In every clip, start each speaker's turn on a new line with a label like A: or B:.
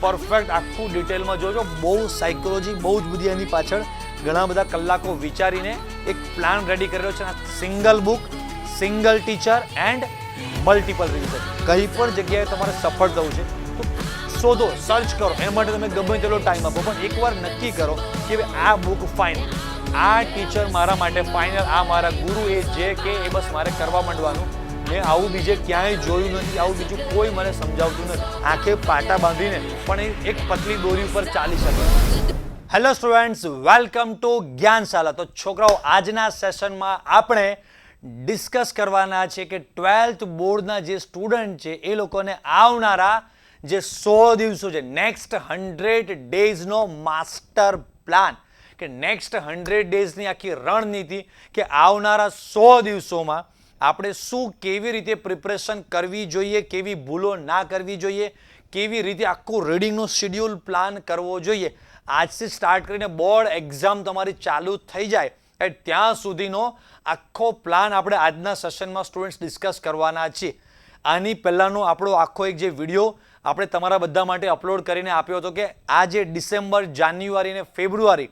A: Perfect આખું ડિટેલમાં જોજો. બહુ સાયકોલોજી, બહુ જ બધી એની પાછળ ઘણા બધા કલાકો વિચારીને એક પ્લાન રેડી કરેલો છે. Single book, single teacher and multiple revision. કઈ પણ જગ્યાએ તમારે સફળ થવું છે તો શોધો, સર્ચ કરો. એ માટે તમે ગમે તેટલો ટાઈમ આપો, પણ એકવાર નક્કી કરો કે આ બુક ફાઇનલ, આ ટીચર મારા માટે ફાઇનલ, આ મારા ગુરુ, એ જે કે એ બસ મારે કરવા માંડવાનું. મેં આવું બીજે ક્યાંય જોયું નથી, આવું બીજું કોઈ મને સમજાવતું નથી. આંખે પાટા બાંધીને પણ એક પતલી દોરી ઉપર ચાલી શકે. Hello students, welcome to Gyanshala. તો છોકરાઓ, આજના સેશનમાં આપણે ડિસ્કસ કરવાના છે કે 12th બોર્ડના જે સ્ટુડન્ટ છે એ લોકોને આવનારા જે 100 દિવસો છે, નેક્સ્ટ 100 ડેઝનો માસ્ટર પ્લાન, કે નેક્સ્ટ 100 ડેઝની આખી રણનીતિ, કે આવનારા 100 દિવસોમાં આપણે શું, કેવી રીતે પ્રિપરેશન કરવી જોઈએ, કેવી ભૂલો ના કરવી જોઈએ, કેવી રીતે આખું રીડિંગનું શેડ્યુલ પ્લાન કરવો જોઈએ. આજથી સ્ટાર્ટ કરીને બોર્ડ એક્ઝામ તમારી ચાલુ થઈ જાય ત્યાં સુધીનો આખો પ્લાન આપણે આજના સેશનમાં સ્ટુડન્ટ્સ ડિસ્કસ કરવાના છીએ. આની પહેલાંનો આપણો આખો એક જે વિડીયો આપણે તમારા બધા માટે અપલોડ કરીને આપ્યો હતો કે આ જે ડિસેમ્બર, જાન્યુઆરી અને ફેબ્રુઆરી,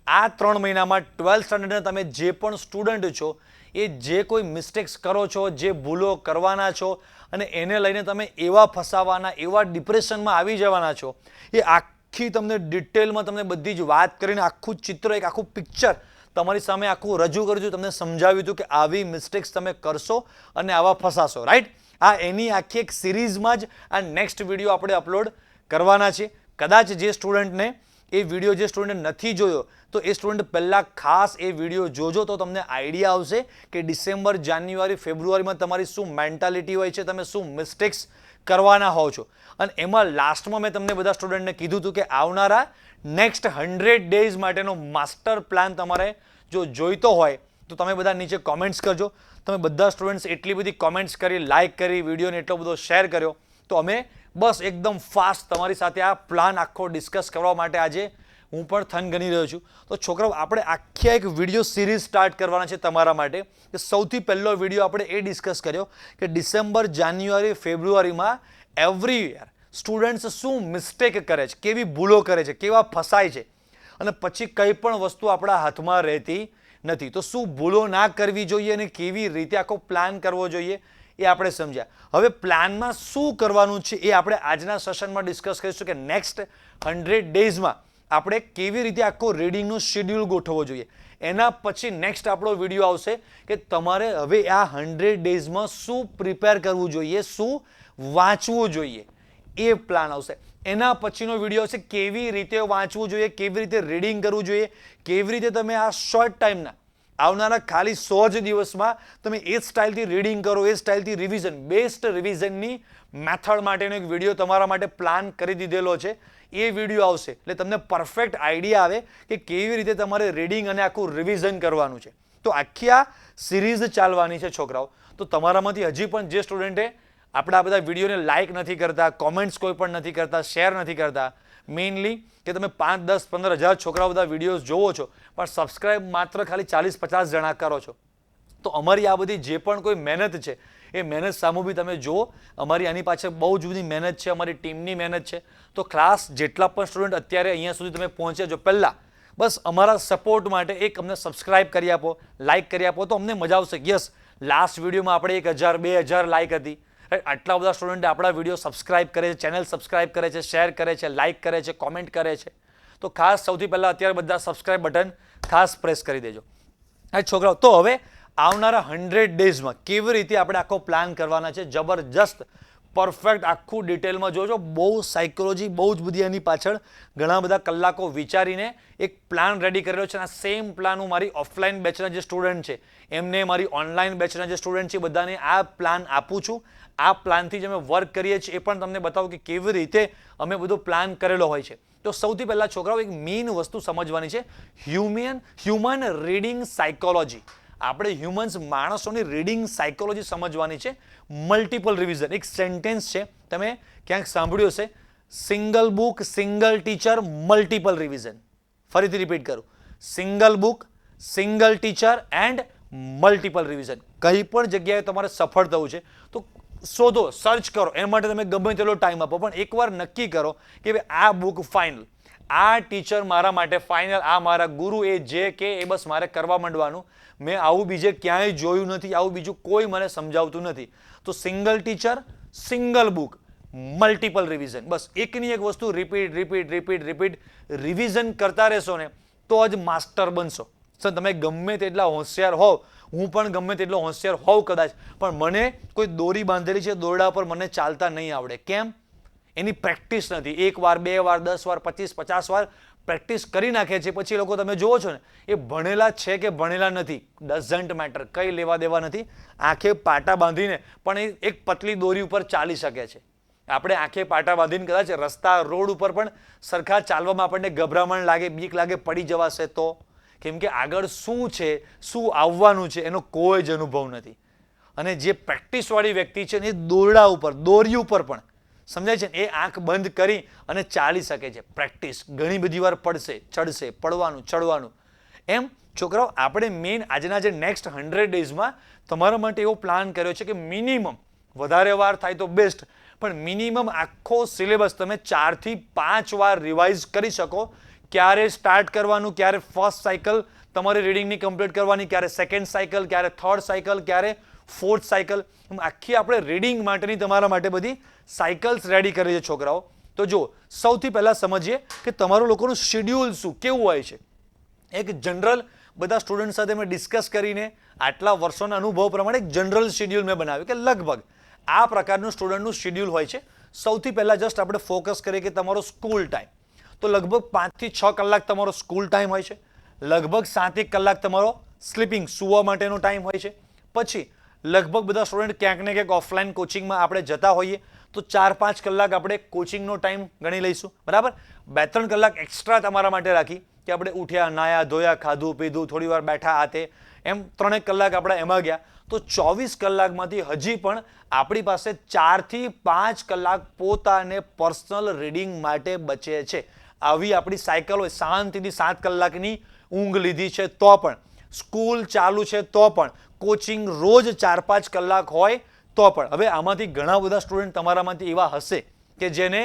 A: આ 3 મહિનામાં 12th સ્ટાન્ડર્ડના તમે જે પણ સ્ટુડન્ટ છો એ જે કોઈ મિસ્ટેક્સ કરો છો, જે ભૂલો કરવાના છો અને એને લઈને તમે એવા ફસાવાના, એવા ડિપ્રેશનમાં આવી જવાના છો, એ આખી તમને ડિટેલમાં તમને બધી જ વાત કરીને આખું ચિત્ર, એક આખું પિક્ચર તમારી સામે આખું રજૂ કરજો. તમને સમજાવ્યું હતું કે આવી મિસ્ટેક્સ તમે કરશો અને આવા ફસાશો, રાઈટ? આ એની આખી એક સિરીઝમાં જ આ નેક્સ્ટ વિડીયો આપણે અપલોડ કરવાના છે. કદાચ જે સ્ટુડન્ટને એ વિડીયો, જે સ્ટુડન્ટ નથી જોયો, તો એ સ્ટુડન્ટ પહેલાં ખાસ એ વિડીયો જોજો, તો તમને આઈડિયા આવશે કે ડિસેમ્બર, જાન્યુઆરી, ફેબ્રુઆરીમાં તમારી શું મેન્ટાલિટી હોય છે, તમે શું મિસ્ટેક્સ કરવાના હોવ છો. અને એમાં લાસ્ટમાં મેં તમને બધા સ્ટુડન્ટને કીધું હતું કે આવનારા નેક્સ્ટ 100 ડેઝ માટેનો માસ્ટર પ્લાન તમારે જો જોઈતો હોય તો તમે બધા નીચે કોમેન્ટ્સ કરજો. તમે બધા સ્ટુડન્ટ્સ એટલી બધી કોમેન્ટ્સ કરી, લાઇક કરી, વિડીયોને એટલો બધો શેર કર્યો, તો અમે બસ એકદમ ફાસ્ટ તમારી સાથે આ પ્લાન આખો ડિસ્કસ કરવા માટે આજે હું પણ થન ગણી રહ્યો છું. તો છોકરાઓ, આપણે આખી એક વિડીયો સિરીઝ સ્ટાર્ટ કરવાના છે તમારા માટે. કે સૌથી પહેલો વિડીયો આપણે એ ડિસ્કસ કર્યો કે ડિસેમ્બર, જાન્યુઆરી, ફેબ્રુઆરીમાં એવરી યર સ્ટુડન્ટ્સ શું મિસ્ટેક કરે છે, કેવી ભૂલો કરે છે, કેવા ફસાય છે, અને પછી કંઈ પણ વસ્તુ આપણા હાથમાં રહેતી નથી. તો શું ભૂલો ના કરવી જોઈએ અને કેવી રીતે આખો પ્લાન કરવો જોઈએ એ આપણે સમજ્યા. હવે પ્લાનમાં શું કરવાનું છે એ આપણે આજના સેશનમાં ડિસ્કસ કરીશું કે નેક્સ્ટ 100 ડેઝમાં આપણે કેવી રીતે આખો રીડિંગનો શેડ્યુલ ગોઠવવો જોઈએ. એના પછી નેક્સ્ટ આપણો વિડીયો આવશે કે તમારે હવે આ 100 ડેઝમાં શું પ્રિપેર કરવું જોઈએ, શું વાંચવું જોઈએ, એ પ્લાન આવશે. એના પછીનો વિડીયો આવશે કેવી રીતે વાંચવું જોઈએ, કેવી રીતે રીડિંગ કરવું જોઈએ, કેવી રીતે તમે આ શોર્ટ ટાઈમના આવનારા ખાલી 100 જ દિવસમાં તમે એ સ્ટાઇલથી રીડિંગ કરો, એ સ્ટાઇલથી રિવિઝન, બેસ્ટ રિવિઝનની મેથડ માટેનો એક વિડીયો તમારા માટે પ્લાન કરી દીધેલો છે. એ વિડીયો આવશે એટલે તમને પરફેક્ટ આઈડિયા આવે કે કેવી રીતે તમારે રીડિંગ અને આખું રિવિઝન કરવાનું છે. તો આખી આ સિરીઝ ચાલવાની છે છોકરાઓ. તો તમારામાંથી હજી પણ જે સ્ટુડન્ટે આપણા બધા વિડીયોને લાઇક નથી કરતા, કોમેન્ટ્સ કોઈ પણ નથી કરતા, શેર નથી કરતા, મેઇનલી કે તમે 5, 10, 15 હજાર છોકરાઓ બધા વિડીયોઝ જોવો છો પણ સબસ્ક્રાઇબ માત્ર ખાલી 40-50 જણા કરો છો. તો અમારી આ બધી જે પણ કોઈ મહેનત છે એ મહેનત સામું બી તમે જુઓ. અમારી આની પાછળ બહુ જ બધી મહેનત છે, અમારી ટીમની મહેનત છે. તો ક્લાસ જેટલા પણ સ્ટુડન્ટ અત્યારે અહીંયા સુધી તમે પહોંચ્યા છો, પહેલાં બસ અમારા સપોર્ટ માટે એક અમને સબસ્ક્રાઇબ કરી આપો, લાઇક કરી આપો, તો અમને મજા આવશે. યસ, લાસ્ટ વિડીયોમાં આપણે 1000, 2000 લાઇક હતી. આટલા બધા સ્ટુડન્ટ આપણા વિડીયો સબસ્ક્રાઇબ કરે છે, ચેનલ સબસ્ક્રાઇબ કરે છે, શેર કરે છે, લાઇક કરે છે, કોમેન્ટ કરે છે. તો ખાસ સૌથી પહેલાં અત્યારે બધા સબસ્ક્રાઇબ બટન ખાસ પ્રેસ કરી દેજો. છોકરાઓ, તો હવે આવનારા 100 ડેઝમાં કેવી રીતે આપણે આખો પ્લાન કરવાના છે, જબરજસ્ત પરફેક્ટ આખું ડિટેલમાં જોજો. બહુ સાયકોલોજી, બહુ જ બધી એની પાછળ ઘણા બધા કલાકો વિચારીને એક પ્લાન રેડી કરેલો છે. આ સેમ પ્લાન હું મારી ઓફલાઈન બેચના જે સ્ટુડન્ટ છે એમને, મારી ઓનલાઈન બેચના જે સ્ટુડન્ટ છે બધાને આ પ્લાન આપું છું. આ પ્લાનથી જ અમે વર્ક કરીએ છીએ એ પણ તમને બતાવું કે કેવી રીતે અમે બધો પ્લાન કરેલો હોય છે. તો સૌથી પહેલાં છોકરાઓ એક મેઇન વસ્તુ સમજવાની છે, હ્યુમન રીડિંગ સાયકોલોજી. આપણે હ્યુમન્સ, માણસોની રીડિંગ સાયકોલોજી સમજવાની છે. મલ્ટિપલ રિવિઝન એક સેન્ટેન્સ છે, તમે ક્યાંક સાંભળ્યું હશે, single book, single teacher, multiple revision. ફરીથી રિપીટ કરું, single book, single teacher and multiple revision. કંઈ પણ જગ્યાએ તમારે સફળ થવું છે તો શોધો, સર્ચ કરો, એ માટે તમે ગમે તેટલો ટાઈમ આપો, પણ એકવાર નક્કી કરો કે ભાઈ આ બુક ફાઇનલ, આ ટીચર મારા માટે ફાઇનલ, આ મારા ગુરુ, એ જે કે એ બસ મારે કરવા માંડવાનું. મેં આવું બીજે ક્યાંય જોયું નથી, આવું બીજું કોઈ મને સમજાવતું નથી. તો single teacher, single book, multiple revision. બસ એકની એક વસ્તુ repeat repeat repeat repeat revision કરતા રહેશો ને તો જ માસ્ટર બનશો. સર તમે ગમે તેટલા હોશિયાર હોવ, હું પણ ગમે તેટલો હોશિયાર હોવ કદાચ, પણ મને કોઈ દોરી બાંધેલી છે, દોરડા પર મને ચાલતા નહીં આવડે. કેમ? એની પ્રેક્ટિસ નથી. 1 વાર 2 વાર 10 વાર 25 50 વાર પ્રેક્ટિસ કરી નાખે છે. પછી લોકો તમે જુઓ છો ને એ ભણેલા છે કે ભણેલા નથી, ડઝન્ટ મેટર, કંઈ લેવા દેવા નથી. આંખે પાટા બાંધીને પણ એ એક પતલી દોરી ઉપર ચાલી શકે છે. આપણે આંખે પાટા બાંધીને કદાચ રસ્તા રોડ ઉપર પણ સરખા ચાલવામાં આપણને ગભરામણ લાગે, બીક લાગે, પડી જવાશે તો, કેમ કે આગળ શું છે, શું આવવાનું છે એનો કોઈ જ અનુભવ નથી. અને જે પ્રેક્ટિસવાળી વ્યક્તિ છે ને એ દોરડા ઉપર, દોરી ઉપર પણ, સમજાય છે ને, એ આંખ બંધ કરી અને ચાલી શકે છે. પ્રેક્ટિસ ઘણી બધી વાર પડશે, ચડશે, પડવાનું, ચડવાનું. એમ છોકરાઓ આપણે મેઇન આજના જે નેક્સ્ટ 100 ડેઝમાં તમારા માટે એવો પ્લાન કર્યો છે કે મિનિમમ, વધારે વાર થાય તો બેસ્ટ, પણ મિનિમમ આખો સિલેબસ તમે 4 થી 5 વાર રિવાઇઝ કરી શકો. ક્યારે સ્ટાર્ટ કરવાનું, ક્યારે ફર્સ્ટ સાયકલ તમારી રીડિંગની કમ્પ્લીટ કરવાની, ક્યારે સેકન્ડ સાયકલ, ક્યારે થર્ડ સાયકલ, ક્યારે ફોર્થ સાયકલ. આખી આપણે રીડિંગ માટેની તમારા માટે બધી સાયકલ્સ રેડી કરી છે છોકરાઓ. તો જો સૌથી પહેલાં સમજીએ કે તમારું લોકોનું શેડ્યુલ શું, કેવું હોય છે. એક જનરલ બધા સ્ટુડન્ટ સાથે મેં ડિસ્કસ કરીને આટલા વર્ષોના અનુભવ પ્રમાણે એક જનરલ શેડ્યુલ મેં બનાવ્યું કે લગભગ આ પ્રકારનું સ્ટુડન્ટનું શેડ્યુલ હોય છે. સૌથી પહેલાં જસ્ટ આપણે ફોકસ કરીએ કે તમારો સ્કૂલ ટાઈમ, તો લગભગ 5 થી 6 કલાક તમારો સ્કૂલ ટાઈમ હોય છે. લગભગ 7 કલાક તમારો સ્લીપિંગ, સૂવા માટેનો ટાઈમ હોય છે. પછી લગભગ બધા સ્ટુડન્ટ ક્યાંક ને ક્યાંક ઓફલાઈન કોચિંગમાં આપણે જતા હોઈએ તો 4-5 કલાક આપણે કોચિંગનો ટાઈમ ગણી લઈશું, બરાબર. 2-3 કલાક એક્સ્ટ્રા તમારા માટે રાખી કે આપણે ઉઠ્યા, નાયા, ધોયા, ખાધું પીધું, થોડી વાર બેઠા, આ તે, એમ 3 કલાક આપણે એમાં ગયા. તો 24 કલાકમાંથી હજી પણ આપણી પાસે 4 થી 5 કલાક પોતાને પર્સનલ રીડિંગ માટે બચે છે. આવી આપણી સાયકલ હોય, શાંતિથી 7 કલાકની ઊંઘ લીધી છે તો પણ, સ્કૂલ ચાલુ છે તો પણ, કોચિંગ રોજ 4-5 કલાક હોય તો પણ. હવે આમાંથી ઘણા બધા સ્ટુડન્ટ તમારામાંથી એવા હશે કે જેને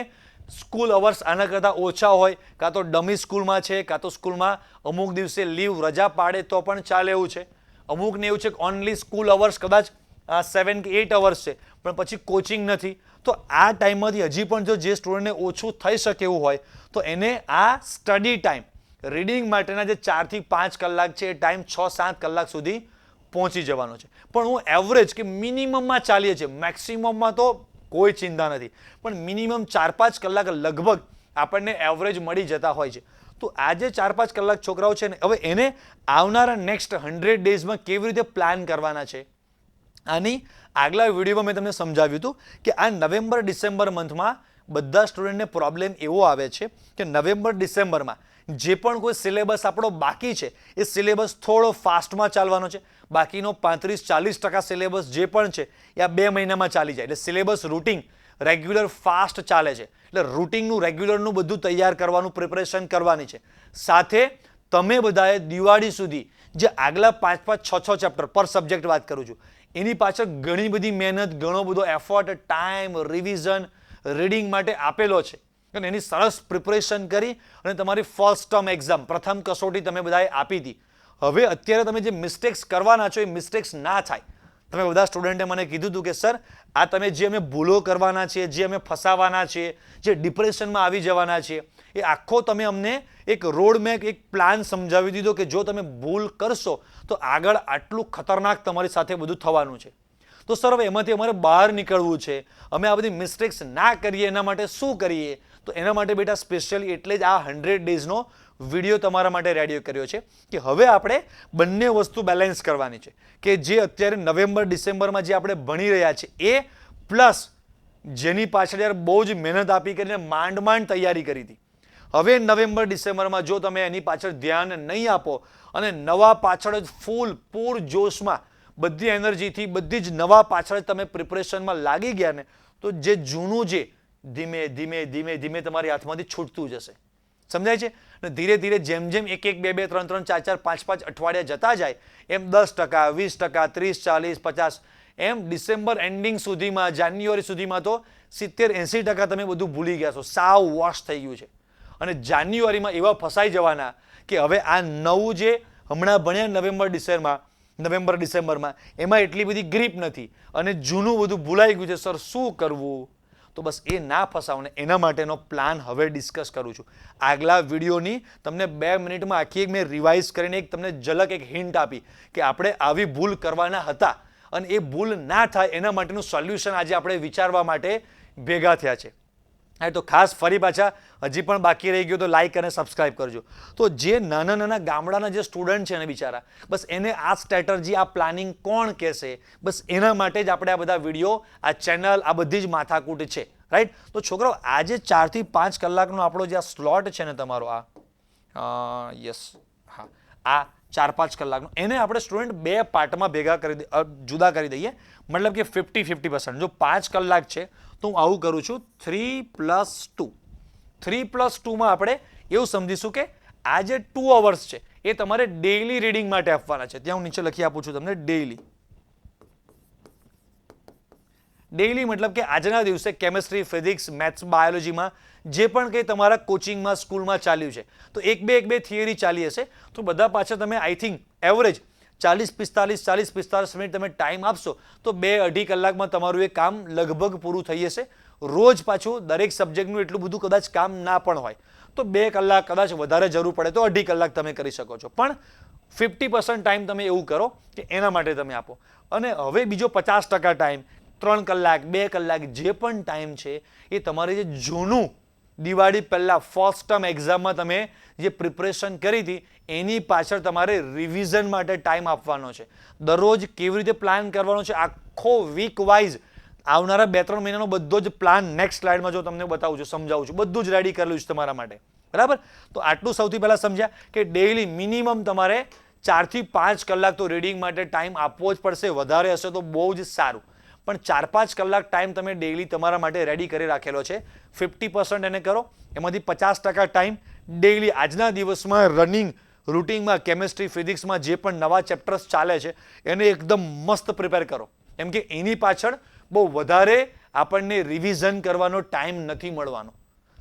A: સ્કૂલ અવર્સ આના કરતાં ઓછા હોય, કાં તો ડમી સ્કૂલમાં છે, કાં તો સ્કૂલમાં અમુક દિવસે લીવ રજા પાડે તો પણ ચાલે એવું છે. અમુકને એવું છે કે ઓનલી સ્કૂલ અવર્સ કદાચ 7 કે 8 અવર્સ છે, પણ પછી કોચિંગ નથી. તો આ ટાઈમમાંથી હજી પણ જો જે સ્ટુડન્ટને ઓછું થઈ શકે એવું હોય તો એને આ સ્ટડી ટાઈમ, રીડિંગ માટેના જે 4 થી 5 કલાક છે એ ટાઈમ 6-7 કલાક સુધી પહોંચી જવાનો છે. પણ હું એવરેજ કે મિનિમમમાં ચાલીએ છીએ, મેક્સિમમમાં તો કોઈ ચિંતા નથી, પણ મિનિમમ 4-5 કલાક લગભગ આપણને એવરેજ મળી જતા હોય છે. તો આ જે 4-5 કલાક છોકરાઓ છે ને, હવે એને આવનારા નેક્સ્ટ 100 ડેઝમાં કેવી રીતે પ્લાન કરવાના છે, આની આગલા વિડીયોમાં મેં તમને સમજાવ્યું હતું કે આ નવેમ્બર ડિસેમ્બર મંથમાં બધા સ્ટુડન્ટને પ્રોબ્લેમ એવો આવે છે કે નવેમ્બર ડિસેમ્બરમાં જે પણ કોઈ સિલેબસ આપણો બાકી છે એ સિલેબસ થોડો ફાસ્ટમાં ચાલવાનો છે. બાકીનો 35-40% સિલેબસ જે પણ છે એ આ 2 મહિનામાં ચાલી જાય. એટલે સિલેબસ રૂટિન રેગ્યુલર ફાસ્ટ ચાલે છે. એટલે રૂટિનનું રેગ્યુલરનું બધું તૈયાર કરવાનું, પ્રિપરેશન કરવાની છે. સાથે તમે બધાએ દિવાળી સુધી જે આગલા 5-5, 6-6 ચેપ્ટર પર સબ્જેક્ટ વાત કરું છું, એની પાછળ ઘણી બધી મહેનત, ઘણો બધો એફર્ટ, ટાઈમ, રિવિઝન, રીડિંગ માટે આપેલો છે. અને એની સરસ પ્રિપરેશન કરી અને તમારી ફર્સ્ટ ટર્મ એક્ઝામ, પ્રથમ કસોટી તમે બધાએ આપી હતી. હવે અત્યારે તમે જે મિસ્ટેક્સ કરવાના છો એ મિસ્ટેક્સ ના થાય. તમે બધા સ્ટુડન્ટે મને કીધું હતું કે સર આ તમે જે અમે ભૂલો કરવાના છીએ, જે અમે ફસાવાના છીએ, જે ડિપ્રેશનમાં આવી જવાના છીએ, એ આખો તમે અમને એક રોડ મેપ, એક પ્લાન સમજાવી દીધો કે જો તમે ભૂલ કરશો તો આગળ આટલું ખતરનાક તમારી સાથે બધું થવાનું છે. તો સર હવે એમાંથી અમારે બહાર નીકળવું છે, અમે આ બધી મિસ્ટેક્સ ના કરીએ એના માટે શું કરીએ? તો એના માટે બેટા સ્પેશિયલી એટલે જ આ 100 ડેઝનો વિડીયો તમારા માટે રેડી કર્યો છે કે હવે આપણે બંને વસ્તુ બેલેન્સ કરવાની છે કે જે અત્યારે નવેમ્બર ડિસેમ્બરમાં જે આપણે ભણી રહ્યા છીએ એ પ્લસ જેની પાછળ યાર બહુ જ મહેનત આપી કરીને માંડ તૈયારી કરી હતી. હવે નવેમ્બર ડિસેમ્બરમાં જો તમે એની પાછળ ધ્યાન નહીં આપો અને નવા પાછળ જ ફૂલ પૂર જોશમાં બધી એનર્જીથી બધી જ નવા પાછળ તમે પ્રિપરેશનમાં લાગી ગયા ને તો જે જૂનું જે ધીમે ધીમે ધીમે ધીમે તમારી હાથમાંથી છૂટતું જશે. સમજાય છે? અને ધીરે ધીરે જેમ જેમ 1-1, 2-2, 3-3, 4-4, 5-5 અઠવાડિયા જતા જાય એમ 10%, 20%, 30%, 40%, 50% એમ ડિસેમ્બર એન્ડિંગ સુધીમાં, જાન્યુઆરી સુધીમાં તો 70-80% તમે બધું ભૂલી ગયા છો, સાવ વોશ થઈ ગયું છે. અને જાન્યુઆરીમાં એવા ફસાઈ જવાના કે હવે આ નવું જે હમણાં ભણ્યા નવેમ્બર ડિસેમ્બરમાં એમાં એટલી બધી ગ્રીપ નથી અને જૂનું બધું ભૂલાઈ ગયું છે. સર શું કરવું? તો બસ એ ના ફસાવો ને એના માટેનો પ્લાન હવે ડિસ્કસ કરું છું. આગલા વિડીયોની તમને 2 મિનિટમાં આખી મેં રિવાઇઝ કરીને એક તમને ઝલક, એક હિન્ટ આપી કે આપણે આવી ભૂલ કરવાના હતા અને એ ભૂલ ના થાય એના માટેનું સોલ્યુશન આજે આપણે વિચારવા માટે ભેગા થયા છે. હા, તો ખાસ ફરી પાછા હજી પણ બાકી રહી ગયો તો લાઈક અને સબસ્ક્રાઇબ કરજો. તો જે નાના નાના ગામડાના જે સ્ટુડન્ટ છે ને બિચારા, બસ એને આ સ્ટ્રેટર્જી, આ પ્લાનિંગ કોણ કહેશે, બસ એના માટે જ આપણે આ બધા વિડીયો, આ ચેનલ, આ બધી જ માથાકૂટ છે. રાઈટ? તો છોકરાઓ આજે 4 થી 5 કલાકનો આપણો જે આ સ્લોટ છે ને તમારો, આ 4-5 કલાકનો, એને આપણે સ્ટુડન્ટ 2 પાર્ટમાં ભેગા કરી જુદા કરી દઈએ. મતલબ કે 50-50%. જો 5 કલાક છે તો હું આવું કરું છું 3+2. 3+2માં આપણે એવું સમજીશું કે આ જે 2 અવર્સ છે એ તમારે ડેઇલી રીડિંગ માટે આપવાના છે. ત્યાં હું નીચે લખી આપું છું તમને ડેઇલી. ડેઇલી મતલબ કે આજના દિવસે કેમિસ્ટ્રી, ફિઝિક્સ, મેથ્સ, બાયોલોજીમાં જે પણ કંઈ તમારા કોચિંગમાં, સ્કૂલમાં ચાલ્યું છે, તો એક બે થિયરી ચાલી હશે, તો બધા પાછળ તમે આઈ થિંક એવરેજ 40-45 મિનિટ તમે ટાઈમ આપશો તો 2-2.5 કલાકમાં તમારું એ કામ લગભગ પૂરું થઈ જશે. રોજ પાછું દરેક સબ્જેક્ટનું એટલું બધું કદાચ કામ ના પણ હોય તો 2 કલાક, કદાચ વધારે જરૂર પડે તો 2.5 કલાક તમે કરી શકો છો. પણ 50% ટાઈમ તમે એવું કરો કે એના માટે તમે આપો. અને હવે બીજો 50% ટાઈમ, 3 કલાક, 2 કલાક, જે પણ ટાઈમ છે એ તમારે જે જૂનું દિવાળી પહેલા ફર્સ્ટ ટર્મ એક્ઝામમાં તમે જે પ્રિપરેશન કરી હતી એની પાછળ તમારે રિવિઝન માટે ટાઈમ આપવાનો છે. દરરોજ કેવી રીતે પ્લાન કરવાનો છે, આખો વીક વાઇઝ આવનારા 2-3 મહિનાનો બધો જ પ્લાન નેક્સ્ટ સ્લાઇડમાં જો તમને બતાવું છું, સમજાવું છું, બધું જ રેડી કરેલું છે તમારા માટે. બરાબર? તો આટલું સૌથી પહેલા સમજ્યા કે ડેઇલી મિનિમમ તમારે 4 થી 5 કલાક તો રીડિંગ માટે ટાઈમ આપવો જ પડશે. વધારે હશે તો બહુ જ સારું, પણ 4-5 કલાક ટાઈમ તમે ડેઇલી તમારા માટે રેડી કરી રાખેલો છે. 50% એને કરો, એમાંથી 50% ટાઈમ ડેઇલી આજના દિવસમાં રનિંગ રૂટિનમાં, કેમિસ્ટ્રી, ફિઝિક્સમાં જે પણ નવા ચેપ્ટર્સ ચાલે છે એને એકદમ મસ્ત પ્રિપેર કરો. કેમ કે એની પાછળ બહુ વધારે આપણને રિવિઝન કરવાનો ટાઈમ નથી મળવાનો.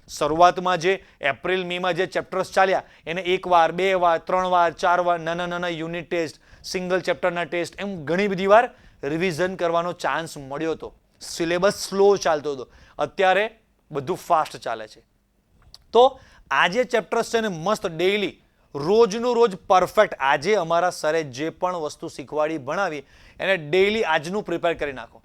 A: શરૂઆતમાં જે એપ્રિલ મેમાં જે ચેપ્ટર્સ ચાલ્યા એને 1 વાર, 2 વાર, 3 વાર, 4 વાર નાના યુનિટ ટેસ્ટ, સિંગલ ચેપ્ટરના ટેસ્ટ, એમ ઘણી બધી વાર રિવિઝન કરવાનો ચાન્સ મળ્યો હતો. સિલેબસ સ્લો ચાલતો હતો. અત્યારે બધું ફાસ્ટ ચાલે છે. તો આ જે ચેપ્ટર્સ છે ને મસ્ત ડેઇલી રોજનું રોજ પરફેક્ટ, આજે અમારા સરે જે પણ વસ્તુ શીખવાડી, ભણાવી એને ડેઇલી આજનું પ્રિપેર કરી નાખો.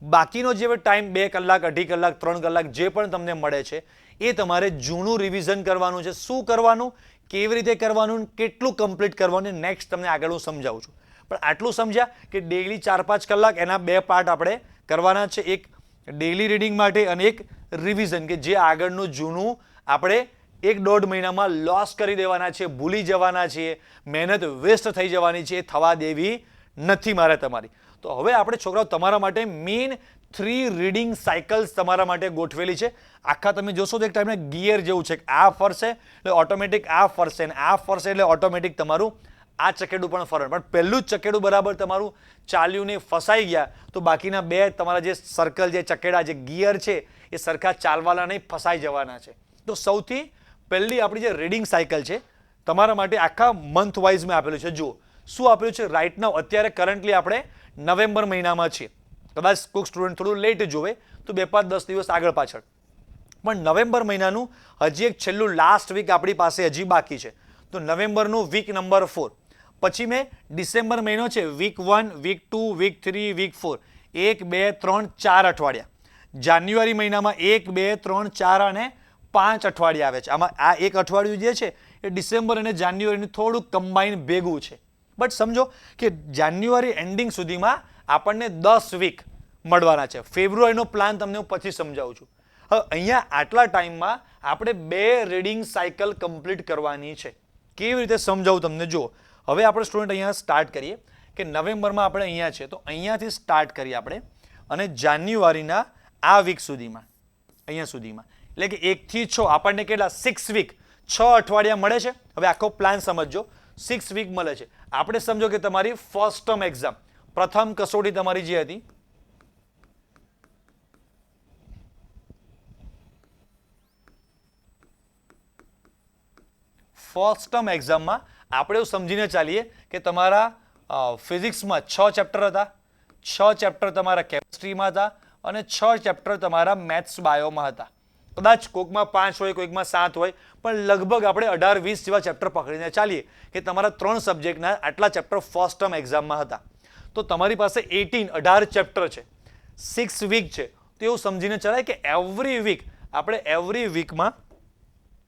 A: બાકીનો જે ટાઈમ 2 કલાક, 2.5 કલાક, 3 કલાક જે પણ તમને મળે છે એ તમારે જૂનું રિવિઝન કરવાનું છે. શું કરવાનું, કેવી રીતે કરવાનું, કેટલું કમ્પ્લીટ કરવાનું, નેક્સ્ટ તમને આગળ હું સમજાવું છું. પણ આટલું સમજ્યા કે ડેઇલી 4-5 કલાક એના 2 પાર્ટ આપણે કરવાના છે. એક ડેઇલી રીડિંગ માટે અને એક રિવિઝન, કે જે આગળનું જૂનું આપણે 1-1.5 મહિનામાં લોસ કરી દેવાના છે, ભૂલી જવાના છીએ, મહેનત વેસ્ટ થઈ જવાની છે, એ થવા દેવી નથી મારે તમારી. તો હવે આપણે છોકરાઓ તમારા માટે મેઇન 3 રીડિંગ સાયકલ્સ તમારા માટે ગોઠવેલી છે. આખા તમે જોશો તો એક ટાઈપના ગિયર જેવું છે. આ ફરશે એટલે ઓટોમેટિક આ ફરશે, અને આ ફરશે એટલે ઓટોમેટિક તમારું આ ચકેડું પણ ફરે. પણ પહેલું જ ચકેડું બરાબર તમારું ચાલ્યું ને ફસાઈ ગયા તો બાકીના 2 તમારા જે સર્કલ, જે ચકેડા, જે ગિયર છે એ સરખા ચાલવાના નહીં, ફસાઈ જવાના છે. તો સૌથી પહેલી આપણી જે રીડિંગ સાયકલ છે તમારા માટે આખા મંથ વાઇઝ મેં આપેલું છે. જુઓ શું આપેલું છે રાઇટ નાઉ. અત્યારે કરન્ટલી આપણે નવેમ્બર મહિનામાં છીએ. કદાચ કોઈક સ્ટુડન્ટ થોડું લેટ જોવે તો 2-5-10 દિવસ આગળ પાછળ, પણ નવેમ્બર મહિનાનું હજી એક છેલ્લું લાસ્ટ વીક આપણી પાસે હજી બાકી છે. તો નવેમ્બરનું વીક નંબર 4, પછી મેં ડિસેમ્બર મહિનો છે, વીક 1, વીક 2, વીક 3, વીક 4, 1, 2, 3, 4 અઠવાડિયા. જાન્યુઆરી મહિનામાં 1, 2, 3, 4 અને 5 અઠવાડિયા આવે છે. આમાં આ એક અઠવાડિયું જે છે એ ડિસેમ્બર અને જાન્યુઆરીનું થોડું કમ્બાઈન ભેગું છે. બટ સમજો કે જાન્યુઆરી એન્ડિંગ સુધીમાં આપણને 10 વીક મળવાના છે. ફેબ્રુઆરીનો પ્લાન તમને હું પછી સમજાવું છું. હવે અહીંયા આટલા ટાઈમમાં આપણે 2 રીડિંગ સાયકલ કમ્પ્લીટ કરવાની છે. કેવી રીતે સમજાવું તમને. જુઓ હવે આપણે સ્ટુડન્ટ અહીંયા સ્ટાર્ટ કરીએ કે નવેમ્બરમાં આપણે અહીંયા છે તો અહીંયાથી સ્ટાર્ટ કરીએ આપણે, અને જાન્યુઆરીના આ વીક સુધીમાં, અહીંયા સુધીમાં, એટલે કે 1 થી 6 આપણને કેટલા 6 વીક, 6 અઠવાડિયા મળે છે. હવે આખો પ્લાન સમજો. 6 વીક મળે છે. આપણે સમજો કે તમારી ફર્સ્ટ ટર્મ એક્ઝામ, પ્રથમ કસોટી તમારી જે હતી ફર્સ્ટ ટર્મ એક્ઝામમાં આપણે એવું સમજીને ચાલીએ કે તમારા ફિઝિક્સમાં 6 ચેપ્ટર હતા, 6 ચેપ્ટર તમારા કેમિસ્ટ્રીમાં હતા અને 6 ચેપ્ટર તમારા મેથ્સ બાયોમાં હતા. કદાચ કોઈકમાં 5 હોય, કોઈકમાં 7 હોય, પણ લગભગ આપણે 18-20 જેવા ચેપ્ટર પકડીને ચાલીએ કે તમારા 3 સબ્જેક્ટના આટલા ચેપ્ટર ફર્સ્ટ ટર્મ એક્ઝામમાં હતા. તો તમારી પાસે 18 ચેપ્ટર છે, 6 વીક છે. તો એવું સમજીને ચલાય કે એવરી વીક આપણે એવરી વીકમાં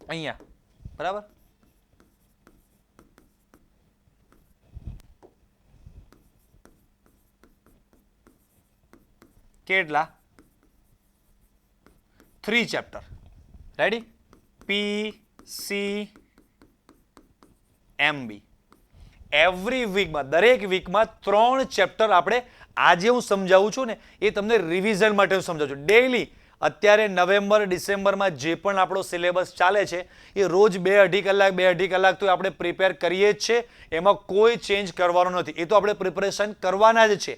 A: અહીંયા બરાબર કેટલા 3 ચેપ્ટર રેડી PCMB એવરી વીકમાં દરેક વીકમાં 3 ચેપ્ટર આપણે આજે હું સમજાવું છું ને એ તમને રિવિઝન માટે હું સમજાવું છું. ડેઈલી અત્યારે નવેમ્બર ડિસેમ્બરમાં જે પણ આપણો સિલેબસ ચાલે છે એ રોજ 2-2.5 કલાક તો આપણે પ્રિપેર કરીએ જ છે. એમાં કોઈ ચેન્જ કરવાનો નથી. એ તો આપણે પ્રિપરેશન કરવાના જ છે.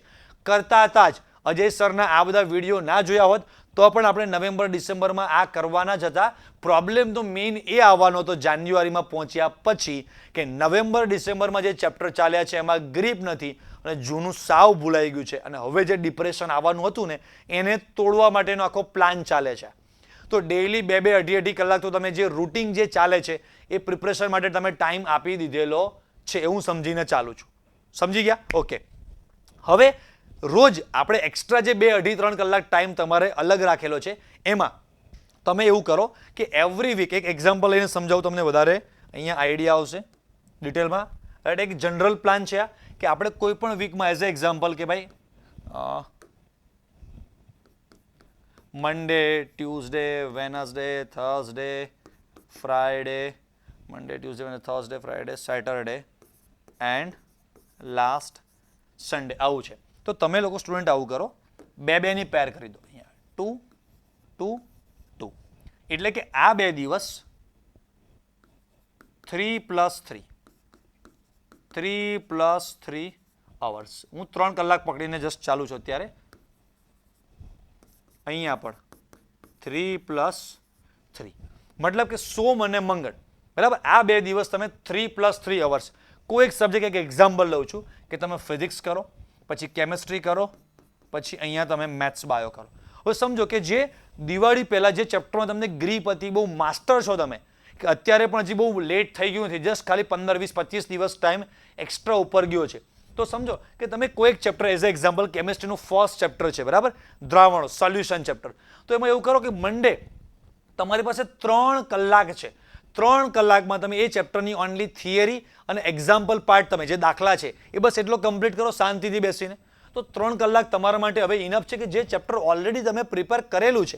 A: કરતા હતા જ અજય સરના આ બધા વિડીયો ના જોયા હોત તો પણ આપણે નવેમ્બર ડિસેમ્બરમાં આ કરવાના જ હતા. પ્રોબ્લેમ તો મેઇન એ આવવાનો હતો જાન્યુઆરીમાં પહોંચ્યા પછી કે નવેમ્બર ડિસેમ્બરમાં જે ચેપ્ટર ચાલ્યા છે એમાં ગ્રીપ નથી અને જૂનું સાવ ભૂલાઈ ગયું છે અને હવે જે ડિપ્રેશન આવવાનું હતું ને એને તોડવા માટેનો આખો પ્લાન ચાલે છે. તો ડેઈલી 2-2, 2.5 કલાક તો તમે જે રૂટીન જે ચાલે છે એ પ્રિપરેશન માટે તમે ટાઈમ આપી દીધેલો છે એવું સમજીને ચાલું છું. સમજી ગયા? ઓકે. હવે રોજ આપણે એક્સ્ટ્રા જે 2-2.5-3 કલાક ટાઈમ તમારે અલગ રાખેલો છે એમાં તમે એવું કરો કે એવરી વીક એક એક્ઝામ્પલ લઈને સમજાવું તમને વધારે અહીંયા આઈડિયા આવશે ડિટેલમાં. રાઈટ, એક જનરલ પ્લાન છે આ કે આપણે કોઈ પણ વીકમાં એઝ એ એક્ઝામ્પલ કે ભાઈ Monday, Tuesday, Wednesday, Thursday, Friday, Monday, Tuesday, Thursday, Friday, Saturday and last Sunday આવું છે. તો તમે લોકો સ્ટુડન્ટ આવું કરો, 2-2 ની પેર કરી દો અહીંયા 2, 2, 2 એટલે કે આ 2 દિવસ 3 + 3 અવર્સ. હું 3 કલાક પકડીને જસ્ટ ચાલુ છું અત્યારે. અહીંયા પણ 3 + 3 મતલબ કે સોમ અને મંગળ બરાબર. આ 2 દિવસ તમે 3 + 3 અવર્સ કોઈ એક સબ્જેક્ટ એક એક્ઝામ્પલ લઉં છું કે તમે ફિઝિક્સ કરો, પછી કેમિસ્ટ્રી કરો, પછી અહીંયા તમે મેથ્સ બાયો કરો. હવે સમજો કે જે દિવાળી પહેલા જે ચેપ્ટરમાં તમને ગ્રીપ હતી, બહુ માસ્ટર છો તમે કે અત્યારે પણ હજી બહુ લેટ થઈ ગયું નથી, જસ્ટ ખાલી 15, 20, 25 દિવસ ટાઈમ એક્સ્ટ્રા ઉપર ગયો છે. તો સમજો કે તમે કોઈ એક ચેપ્ટર એઝ એક્ઝામ્પલ કેમિસ્ટ્રીનું ફર્સ્ટ ચેપ્ટર છે બરાબર, દ્રાવણો સોલ્યુશન ચેપ્ટર. તો એમાં એવું કરો કે મંડે તમારી પાસે 3 કલાક છે. 3 કલાકમાં તમે એ ચેપ્ટરની ઓનલી થિયરી અને એક્ઝામ્પલ પાર્ટ તમે જે દાખલા છે એ બસ એટલો કમ્પ્લીટ કરો શાંતિથી બેસીને. તો 3 કલાક તમારા માટે હવે ઇનફ છે કે જે ચેપ્ટર ઓલરેડી તમે પ્રિપેર કરેલું છે.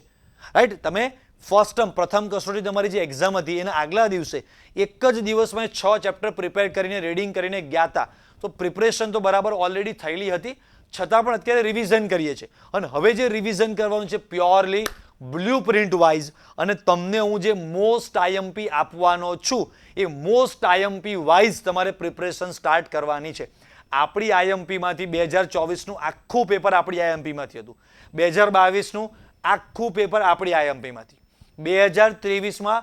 A: રાઈટ, તમે ફર્સ્ટ ટર્મ પ્રથમ કસોટી તમારી જે એક્ઝામ હતી એના આગલા દિવસે એક જ દિવસમાં 6 ચેપ્ટર પ્રિપેર કરીને રીડિંગ કરીને ગયા હતા. તો પ્રિપરેશન તો બરાબર ઓલરેડી થયેલી હતી, છતાં પણ અત્યારે રિવિઝન કરીએ છીએ. અને હવે જે રિવિઝન કરવાનું છે પ્યોરલી બ્લુપ્રિન્ટ વાઇઝ અને તમને હું જે મોસ્ટ આઈએમપી આપવાનો છું એ મોસ્ટ આઈએમપી વાઇઝ તમારે પ્રિપરેશન સ્ટાર્ટ કરવાની છે. આપણી આઈએમપીમાંથી 2024નું આખું પેપર આપણી આઈએમપીમાંથી હતું, 2022નું આખું પેપર આપણી આઈએમપીમાંથી, 2023માં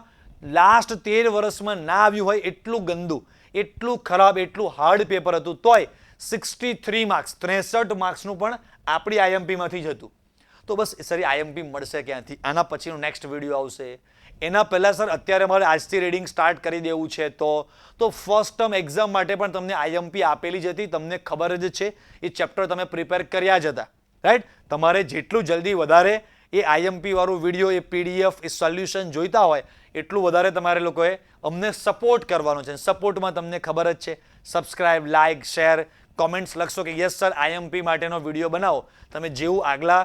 A: લાસ્ટ 13 વર્ષમાં ના આવ્યું હોય એટલું ગંદુ, એટલું ખરાબ, એટલું હાર્ડ પેપર હતું. તોય 63 માર્ક્સ 63 માર્ક્સનું પણ આપણી આઈએમપીમાંથી જ હતું. તો બસ સર આઈએમપી મળશે ક્યાંથી? આના પછીનું નેક્સ્ટ વિડીયો આવશે. એના પહેલાં સર અત્યારે મારે આજથી રીડિંગ સ્ટાર્ટ કરી દેવું છે તો ફર્સ્ટ ટર્મ એક્ઝામ માટે પણ તમને આઈએમપી આપેલી જ હતી, તમને ખબર જ છે, એ ચેપ્ટર તમે પ્રિપેર કર્યા જ હતા. રાઈટ, તમારે જેટલું જલ્દી વધારે એ આઈએમપી વાળું વિડીયો, એ પીડીએફ, એ સોલ્યુશન જોઈતા હોય એટલું વધારે તમારે લોકોએ અમને સપોર્ટ કરવાનો છે. સપોર્ટમાં તમને ખબર જ છે, સબસ્ક્રાઇબ, લાઇક, શેર, કોમેન્ટ્સ લખશો કે યસ સર આઈએમપી માટેનો વિડીયો બનાવો. તમે જેવું આગલા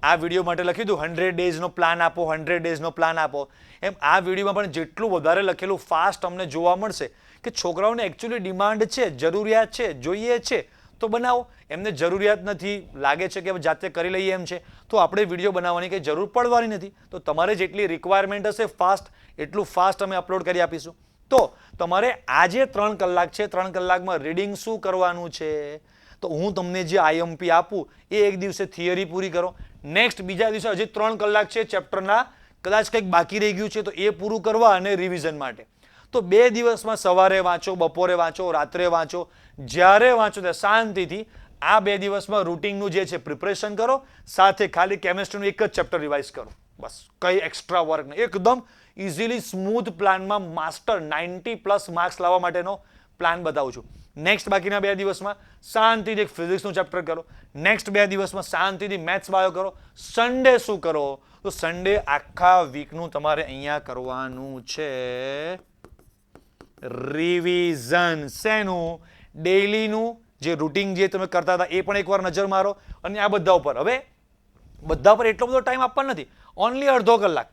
A: આ વિડીયો માટે લખ્યું હતું 100 ડેઝનો પ્લાન આપો, 100 ડેઝનો પ્લાન આપો, એમ આ વિડીયોમાં પણ જેટલું વધારે લખેલું ફાસ્ટ અમને જોવા મળશે કે છોકરાઓને એકચ્યુઅલી ડિમાન્ડ છે, જરૂરિયાત છે, જોઈએ છે તો બનાવો. એમને જરૂરિયાત નથી, લાગે છે કે જાતે કરી લઈએ એમ છે તો આપણે વિડીયો બનાવવાની કંઈ જરૂર પડવાની નથી. તો તમારે જેટલી રિક્વાયરમેન્ટ હશે ફાસ્ટ એટલું ફાસ્ટ અમે અપલોડ કરી આપીશું. તો તમારે આજે 3 કલાક છે, 3 કલાકમાં રીડિંગ શું કરવાનું છે? તો હું તમને જે આઈએમપી આપું એ એક દિવસે થિયરી પૂરી કરો, નેક્સ્ટ બીજા દિવસે હજી 3 કલાક છે ચેપ્ટરના, કદાચ કંઈક બાકી રહી ગયું છે તો એ પૂરું કરવા અને રિવિઝન માટે. તો 2 દિવસમાં સવારે વાંચો, બપોરે વાંચો, રાત્રે વાંચો, જ્યારે વાંચો ત્યારે શાંતિથી આ 2 દિવસમાં રૂટિનનું જે છે પ્રિપરેશન કરો, સાથે ખાલી કેમિસ્ટ્રીનું એક જ ચેપ્ટર રિવાઇઝ કરો, બસ કંઈ એક્સ્ટ્રા વર્ક નહીં. એકદમ ઇઝીલી સ્મૂથ પ્લાનમાં માસ્ટર 90+ માર્ક્સ લાવવા માટેનો પ્લાન બતાવું છું. નેક્સ્ટ બાકીના 2 દિવસમાં શાંતિથી ફિઝિક્સનું ચેપ્ટર કરો, નેક્સ્ટ 2 દિવસમાં શાંતિથી મેથ્સ બાયો કરો. સન્ડે શું કરો? તો સન્ડે આખા વીકનું તમારે અહીંયા કરવાનું છે રિવિઝન. શેનું? ડેઈલીનું જે રૂટીન જે તમે કરતા હતા એ પણ એકવાર નજર મારો, અને આ બધા ઉપર હવે બધા પર એટલો બધો ટાઈમ આપવાનો નથી, ઓનલી અડધો કલાક.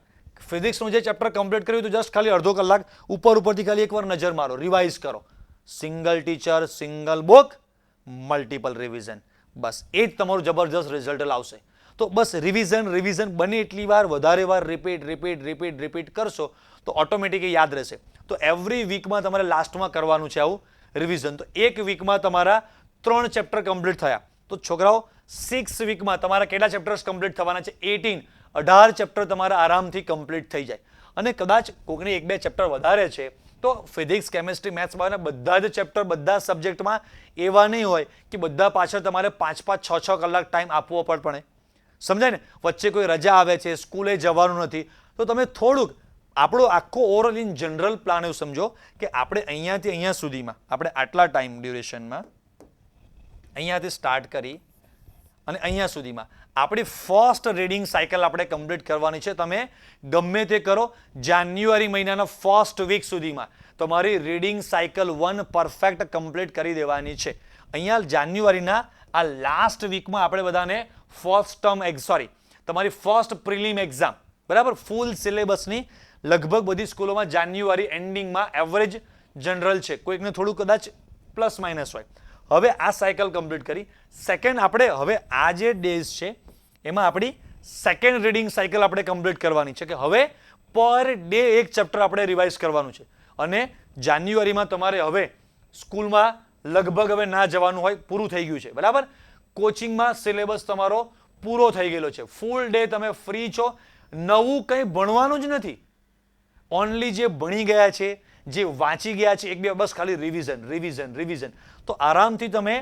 A: ફિઝિક્સનું જે ચેપ્ટર કમ્પ્લીટ કર્યું તો જસ્ટ ખાલી અડધો કલાક ઉપરથી ખાલી એકવાર નજર મારો, રિવાઇઝ કરો. Single teacher, single book, multiple revision, બસ એ જ તમારું જબરજસ્ત રિઝલ્ટ લાવશે. તો બસ રિવિઝન બને એટલી વાર વધારે વાર રિપીટ કરશો તો ઓટોમેટિકલી યાદ રહેશે. તો એવરી વીકમાં તમારે લાસ્ટમાં કરવાનું છે આવું રિવિઝન. તો એક વીકમાં તમારા 3 ચેપ્ટર કમ્પ્લીટ થયા, તો છોકરાઓ 6 વીકમાં તમારા કેટલા ચેપ્ટર્સ કમ્પ્લીટ થવાના છે? 18 ચેપ્ટર તમારા આરામથી કમ્પ્લીટ થઈ જાય. અને કદાચ કોઈકને 1-2 ચેપ્ટર વધારે છે તો ફિઝિક્સ, કેમિસ્ટ્રી, મેથ્સ બાયોના બધા જ ચેપ્ટર બધા સબ્જેક્ટમાં એવા નહીં હોય કે બધા પાછળ તમારે 5-5, 6-6 કલાક ટાઈમ આપવો પડે. સમજાય ને? વચ્ચે કોઈ રજા આવે છે, સ્કૂલે જવાનું નથી, તો તમે થોડુંક આપણો આખો ઓવરઓલ ઇન જનરલ પ્લાન એવું સમજો કે આપણે અહીંયાથી અહીંયા સુધીમાં આપણે આટલા ટાઈમ ડ્યુરેશનમાં અહીંયાથી સ્ટાર્ટ કરી અને અહીંયા સુધીમાં આપણી ફર્સ્ટ રીડિંગ સાયકલ આપણે કમ્પ્લીટ કરવાની છે. તમે ગમે તે કરો, જાન્યુઆરી મહિનાના ફર્સ્ટ વીક સુધીમાં તમારી રીડિંગ સાયકલ 1 પરફેક્ટ કમ્પ્લીટ કરી દેવાની છે. અહીંયા જાન્યુઆરીના આ લાસ્ટ વીકમાં આપણે બધાને તમારી ફર્સ્ટ પ્રિલિમ એક્ઝામ, બરાબર, ફૂલ સિલેબસની લગભગ બધી સ્કૂલોમાં જાન્યુઆરી એન્ડિંગમાં એવરેજ જનરલ છે, કોઈકને થોડું કદાચ પ્લસ માઇનસ હોય. હવે આ સાયકલ કમ્પ્લીટ કરી. સેકન્ડ આપણે હવે આ જે ડેઝ છે એમાં આપણી સેકન્ડ રીડિંગ સાયકલ આપણે કમ્પ્લીટ કરવાની છે કે હવે પર ડે એક ચેપ્ટર આપણે રિવાઇઝ કરવાનું છે. અને જાન્યુઆરીમાં તમારે હવે સ્કૂલમાં લગભગ હવે ના જવાનું હોય, પૂરું થઈ ગયું છે, બરાબર. કોચિંગમાં સિલેબસ તમારો પૂરો થઈ ગયેલો છે, ફૂલ ડે તમે ફ્રી છો, નવું કંઈ ભણવાનું જ નથી. ઓનલી જે ભણી ગયા છે, જે વાંચી ગયા છે, 1-2 બસ ખાલી રિવિઝન. તો આરામથી તમે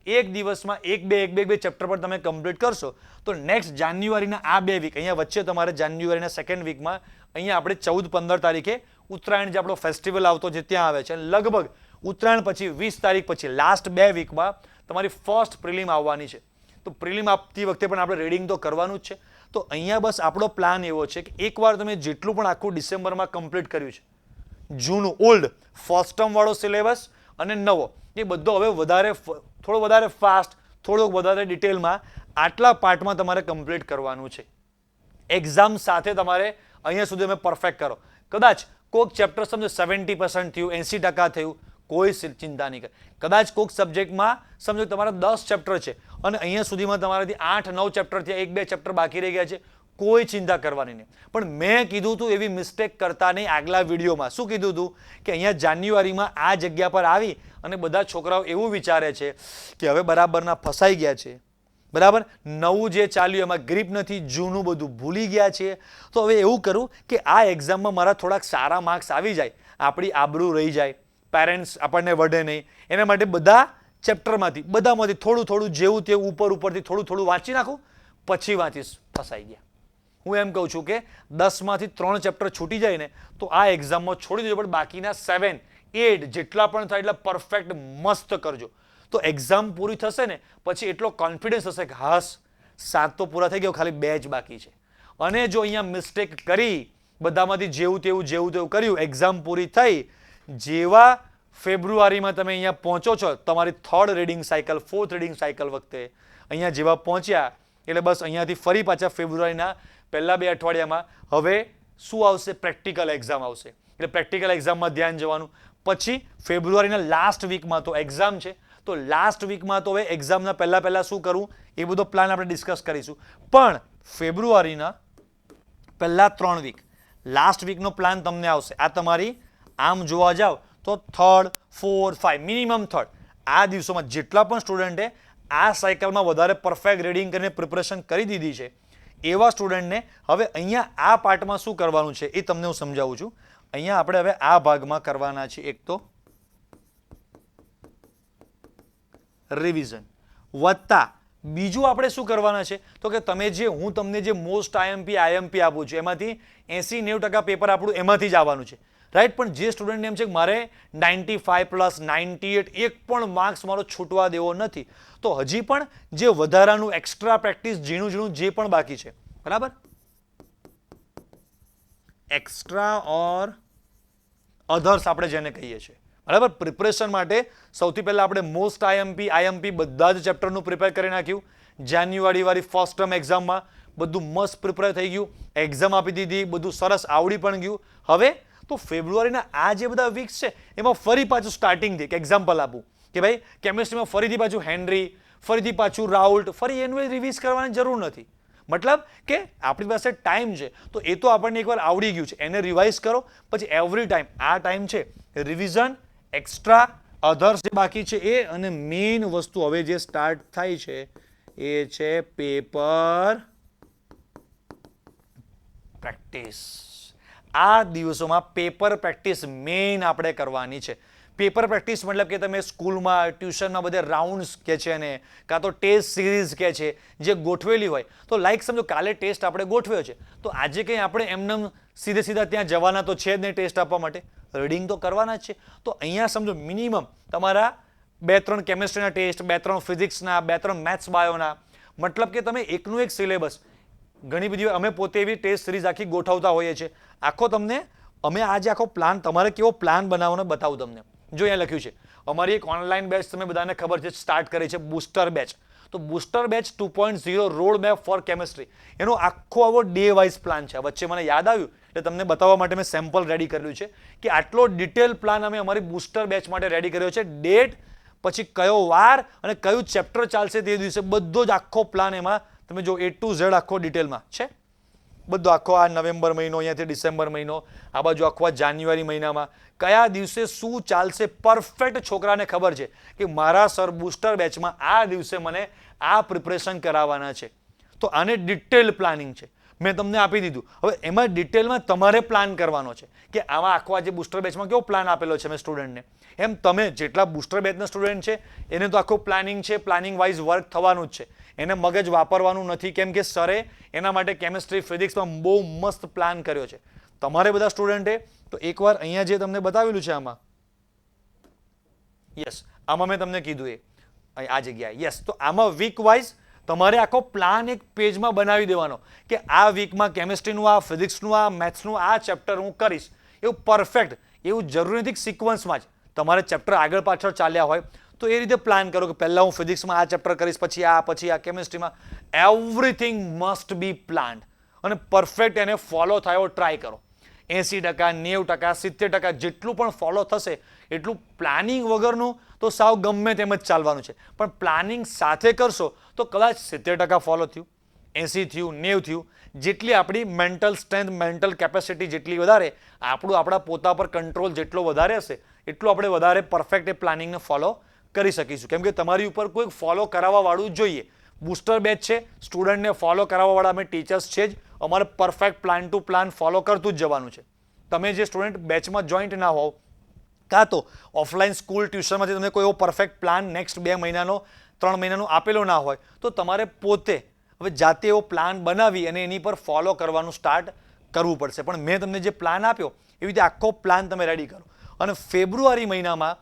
A: એક દિવસમાં 1-2 ચેપ્ટર પર તમે કમ્પ્લીટ કરશો તો નેક્સ્ટ જાન્યુઆરીના આ 2 વીક અહીંયા વચ્ચે તમારે જાન્યુઆરીના સેકન્ડ વીકમાં અહીંયા આપણે 14-15 તારીખે ઉત્તરાયણ જે આપણો ફેસ્ટિવલ આવતો છે ત્યાં આવે છે. લગભગ ઉત્તરાયણ પછી 20 તારીખ પછી લાસ્ટ 2 વીકમાં તમારી ફર્સ્ટ પ્રિલિમ આવવાની છે. તો પ્રિલિમ આપતી વખતે પણ આપણે રીડિંગ તો કરવાનું જ છે. તો અહીંયા બસ આપણો પ્લાન એવો છે કે એકવાર તમે જેટલું પણ આખું ડિસેમ્બરમાં કમ્પ્લીટ કર્યું છે, જૂનું ઓલ્ડ ફર્સ્ટ ટર્મ વાળો સિલેબસ અને નવો, એ બધો હવે થોડો વધારે ફાસ્ટ, થોડોક વધારે ડિટેલમાં આટલા પાર્ટમાં તમારે કમ્પ્લીટ કરવાનું છે. એક્ઝામ સાથે તમારે અહીંયા સુધી તમે પરફેક્ટ કરો. કદાચ કોઈક ચેપ્ટર સમજો 70% થયું, 80% થયું, કોઈ ચિંતા નહીં કરે. કદાચ કોઈક સબ્જેક્ટમાં સમજો તમારા 10 ચેપ્ટર છે અને અહીંયા સુધીમાં તમારાથી 8-9 ચેપ્ટર થયા, 1-2 ચેપ્ટર બાકી રહી ગયા છે, કોઈ ચિંતા કરવાની નહીં. પણ મેં કીધું હતું એવી મિસ્ટેક કરતા નહીં. આગલા વિડીયોમાં શું કીધું હતું કે અહીંયા જાન્યુઆરીમાં આ જગ્યા પર આવી અને બધા છોકરાઓ એવું વિચારે છે કે હવે બરાબરના ફસાઈ ગયા છે, બરાબર, નવું જે ચાલ્યું એમાં ગ્રીપ નથી, જૂનું બધું ભૂલી ગયા છે. તો હવે એવું કરું કે આ એક્ઝામમાં મારા થોડાક સારા માર્ક્સ આવી જાય, આપણી આબરૂ રહી જાય, પેરેન્ટ્સ આપણને વઢે નહીં, એના માટે બધા ચેપ્ટરમાંથી બધામાંથી થોડું જેવું તેવું ઉપરથી થોડું વાંચી નાખું, પછી વાંચીશ, ફસાઈ ગયા. હું એમ કહું છું કે 10માંથી 3 ચેપ્ટર છૂટી જાય ને તો આ એક્ઝામમાં છોડી દેજો, પણ બાકીના 7-8 જેટલા પણ થાય એટલા પરફેક્ટ મસ્ત કરજો. તો એક્ઝામ પૂરી થશે ને પછી એટલો કોન્ફિડન્સ હશે કે હાસ 7 તો પૂરા થઈ ગયો, ખાલી 2 જ બાકી છે. અને જો અહીંયા મિસ્ટેક કરી, બધામાંથી જેવું તેવું કર્યું, એક્ઝામ પૂરી થઈ, જેવા ફેબ્રુઆરીમાં તમે અહીંયા પહોંચો છો તમારી 3rd reading cycle, 4th reading cycle વખતે અહીંયા જેવા પહોંચ્યા એટલે બસ અહીંયાથી ફરી પાછા ફેબ્રુઆરીના પહેલા 2 અઠવાડિયામાં હવે શું આવશે? પ્રેક્ટિકલ એક્ઝામ આવશે. એટલે પ્રેક્ટિકલ એક્ઝામમાં ધ્યાન જવાનું. પછી ફેબ્રુઆરીના લાસ્ટ વીકમાં તો એક્ઝામ છે, તો લાસ્ટ વીકમાં તો હવે એક્ઝામના પહેલા શું કરવું એ બધો પ્લાન આપણે ડિસ્કસ કરીશું. પણ ફેબ્રુઆરીના પહેલા 3 વીક, લાસ્ટ વીકનો પ્લાન તમને આવશે. આ તમારી આમ જોવા જાવ તો 3rd, 4th, 5 મિનિમમ 3rd આ દિવસોમાં જેટલા પણ સ્ટુડન્ટે આ સાયકલમાં વધારે પરફેક્ટ રીડિંગ કરીને પ્રિપરેશન કરી દીધી છે એવા સ્ટુડન્ટને હવે અહીંયા આ પાર્ટમાં શું કરવાનું છે એ તમને હું સમજાવું છું. અહીંયા આપણે હવે આ ભાગમાં કરવાના છે એક તો રિવિઝન વત્તા બીજું આપણે શું કરવાના છે તો કે તમે જે હું તમને જે મોસ્ટ આઈએમપી આપું છું એમાંથી 80-90% પેપર આપણું એમાંથી જ આવવાનું છે, રાઈટ. પણ જે સ્ટુડન્ટને એમ છે કે મારે 95+, 98 એક પણ માર્ક્સ મારો છૂટવા દેવો નથી, તો હજી પણ જે વધારાનું એક્સ્ટ્રા પ્રેક્ટિસ ઝીણું જે પણ બાકી છે, બરાબર, એક્સ્ટ્રા ઓર અધર્સ આપણે જેને કહીએ છીએ, બરાબર. પ્રિપરેશન માટે સૌથી પહેલા આપણે મોસ્ટ આઈએમપી બધા જ ચેપ્ટરનું પ્રિપેર કરી નાખ્યું. જાન્યુઆરી વાળી ફર્સ્ટ ટર્મ એક્ઝામમાં બધું મસ્ત પ્રિપેર થઈ ગયું, એક્ઝામ આપી દીધી, બધું સરસ આવડી પણ ગયું. હવે તો ફેબ્રુઆરીના આ જે બધા વીક્સ છે એમાં ફરી પાછું સ્ટાર્ટિંગથી એક એક્ઝામ્પલ આપું કે ભાઈ કેમિસ્ટ્રીમાં ફરીથી પાછું હેનરી, ફરીથી પાછું રાઉલ્ટ, ફરી એનું રિવીઝ કરવાની જરૂર નથી. મતલબ કે આપણી પાસે ટાઈમ છે તો એ તો આપણને એકવાર આવડી ગયું છે, એને રિવાઇઝ કરો. પછી એવરી ટાઈમ આ ટાઈમ છે રિવિઝન, એક્સ્ટ્રા, અધર્સ જે બાકી છે એ, અને મેઇન વસ્તુ હવે જે સ્ટાર્ટ થાય છે એ છે પેપર પ્રેક્ટિસ. આ દિવસોમાં પેપર પ્રેક્ટિસ મેઇન આપણે કરવાની છે. પેપર પ્રેક્ટિસ મતલબ કે તમે સ્કૂલમાં ટ્યુશનમાં બધે રાઉન્ડ્સ કે છે ને કાં તો ટેસ્ટ સિરીઝ કે છે જે ગોઠવેલી હોય, તો લાઈક સમજો કાલે ટેસ્ટ આપણે ગોઠવ્યો છે તો આજે કંઈ આપણે એમને સીધા ત્યાં જવાના તો છે જ નહીં ટેસ્ટ આપવા માટે, રીડિંગ તો કરવાના જ છે. તો અહીંયા સમજો મિનિમમ તમારા 2-3 કેમિસ્ટ્રીના ટેસ્ટ, 2-3 ફિઝિક્સના, 2-3 મેથ્સ બાયોના, મતલબ કે તમે એકનું એક સિલેબસ. ઘણી બધી અમે પોતે એવી ટેસ્ટ સિરીઝ આખી ગોઠવતા હોઈએ છીએ. આખો તમને અમે આજે આખો પ્લાન તમારે કેવો પ્લાન બનાવવાનો બતાવું તમને. જો અહીંયા લખ્યું છે અમારી એક ઓનલાઈન બેચ તમે બધાને ખબર છે સ્ટાર્ટ કરી છે, બુસ્ટર બેચ. તો booster batch 2.0 road map for chemistry, એનો આખો આવો ડે વાઇઝ પ્લાન છે. વચ્ચે મને યાદ આવ્યું એટલે તમને બતાવવા માટે મેં સેમ્પલ રેડી કર્યું છે કે આટલો ડિટેલ પ્લાન અમે અમારી બુસ્ટર બેચ માટે રેડી કર્યો છે. ડેટ, પછી કયો વાર અને કયું ચેપ્ટર ચાલશે તે દિવસે, બધો જ આખો પ્લાન એમાં તમે જો A to Z આખો ડિટેલમાં છે. બધો આખો આ નવેમ્બર મહિનો, અહીંયાથી ડિસેમ્બર મહિનો, આ બાજુ આખો આ જાન્યુઆરી મહિનામાં કયા દિવસે શું ચાલશે પરફેક્ટ. છોકરાને ખબર છે કે મારા સર બુસ્ટર બેચમાં આ દિવસે મને આ પ્રિપરેશન કરાવવાના છે. તો આને ડિટેલ પ્લાનિંગ છે, મેં તમને આપી દીધું. હવે એમાં ડિટેલમાં તમારે પ્લાન કરવાનો છે કે આમાં આખો આજે બુસ્ટર બેચમાં કેવો પ્લાન આપેલો છે મેં સ્ટુડન્ટને, એમ તમે જેટલા બુસ્ટર બેચના સ્ટુડન્ટ છે એને તો આખું પ્લાનિંગ છે, પ્લાનિંગ વાઇઝ વર્ક થવાનું જ છે. એને મગજ વાપરવાનું નથી કેમ કે સરે એના માટે કેમિસ્ટ્રી, ફિઝિક્સમાં બહુ મસ્ત પ્લાન કર્યો છે. તમારે બધા સ્ટુડન્ટે તો એકવાર અહીંયા જે તમને બતાવેલું છે આમાં, યસ, આમાં મેં તમને કીધું એ આ જગ્યાએ, યસ. તો આમાં વીક વાઇઝ તમારે આખો પ્લાન એક પેજમાં બનાવી દેવાનો કે આ વીકમાં કેમિસ્ટ્રીનું આ, ફિઝિક્સનું આ, મેથ્સનું આ ચેપ્ટર હું કરીશ. એવું પરફેક્ટ, એવું જરૂરી નથી સિક્વન્સમાં જ તમારે ચેપ્ટર આગળ પાછળ ચાલ્યા હોય તો એ રીતે પ્લાન કરો કે પહેલા હું ફિઝિક્સમાં આ ચેપ્ટર કરીશ, પછી આ કેમિસ્ટ્રીમાં. એવરીથિંગ મસ્ટ બી પ્લાન્ડ અને પરફેક્ટ એને ફોલો થયો ટ્રાય કરો. 80%, 90%, 70% જેટલું પણ ફોલો થશે એટલું પ્લાનિંગ વગરનું તો સાવ ગમે તેમ જ ચાલવાનું છે. પણ પ્લાનિંગ સાથે કરશો તો કદાચ 70% ફોલો થયું, 80 થયું, 90 થયું. જેટલી આપણી મેન્ટલ સ્ટ્રેન્થ, મેન્ટલ કેપેસિટી જેટલી વધારે, આપણા પોતા પર કંટ્રોલ જેટલો વધારે હશે એટલું આપણે વધારે પરફેક્ટ એ પ્લાનિંગને ફોલો કરી શકીશું. કેમ કે તમારી ઉપર કોઈ ફોલો કરાવવાવાળું જોઈએ. બુસ્ટર બેચ છે, સ્ટુડન્ટને ફોલો કરાવવાવાળા અમે ટીચર્સ છે જ. અમારે perfect plan to plan follow કરતું જ જવાનું છે. તમે જે સ્ટુડન્ટ બેચમાં જોઈન્ટ ના હોવ કાં તો ઓફલાઈન સ્કૂલ ટ્યુશનમાંથી તમને કોઈ એવો પરફેક્ટ પ્લાન નેક્સ્ટ 2 મહિનાનો, 3 મહિનાનો આપેલો ના હોય તો તમારે પોતે હવે જાતે એવો પ્લાન બનાવી અને એની પર ફોલો કરવાનું સ્ટાર્ટ કરવું પડશે. પણ મેં તમને જે પ્લાન આપ્યો એવી રીતે આખો પ્લાન તમે રેડી કરો. અને ફેબ્રુઆરી મહિનામાં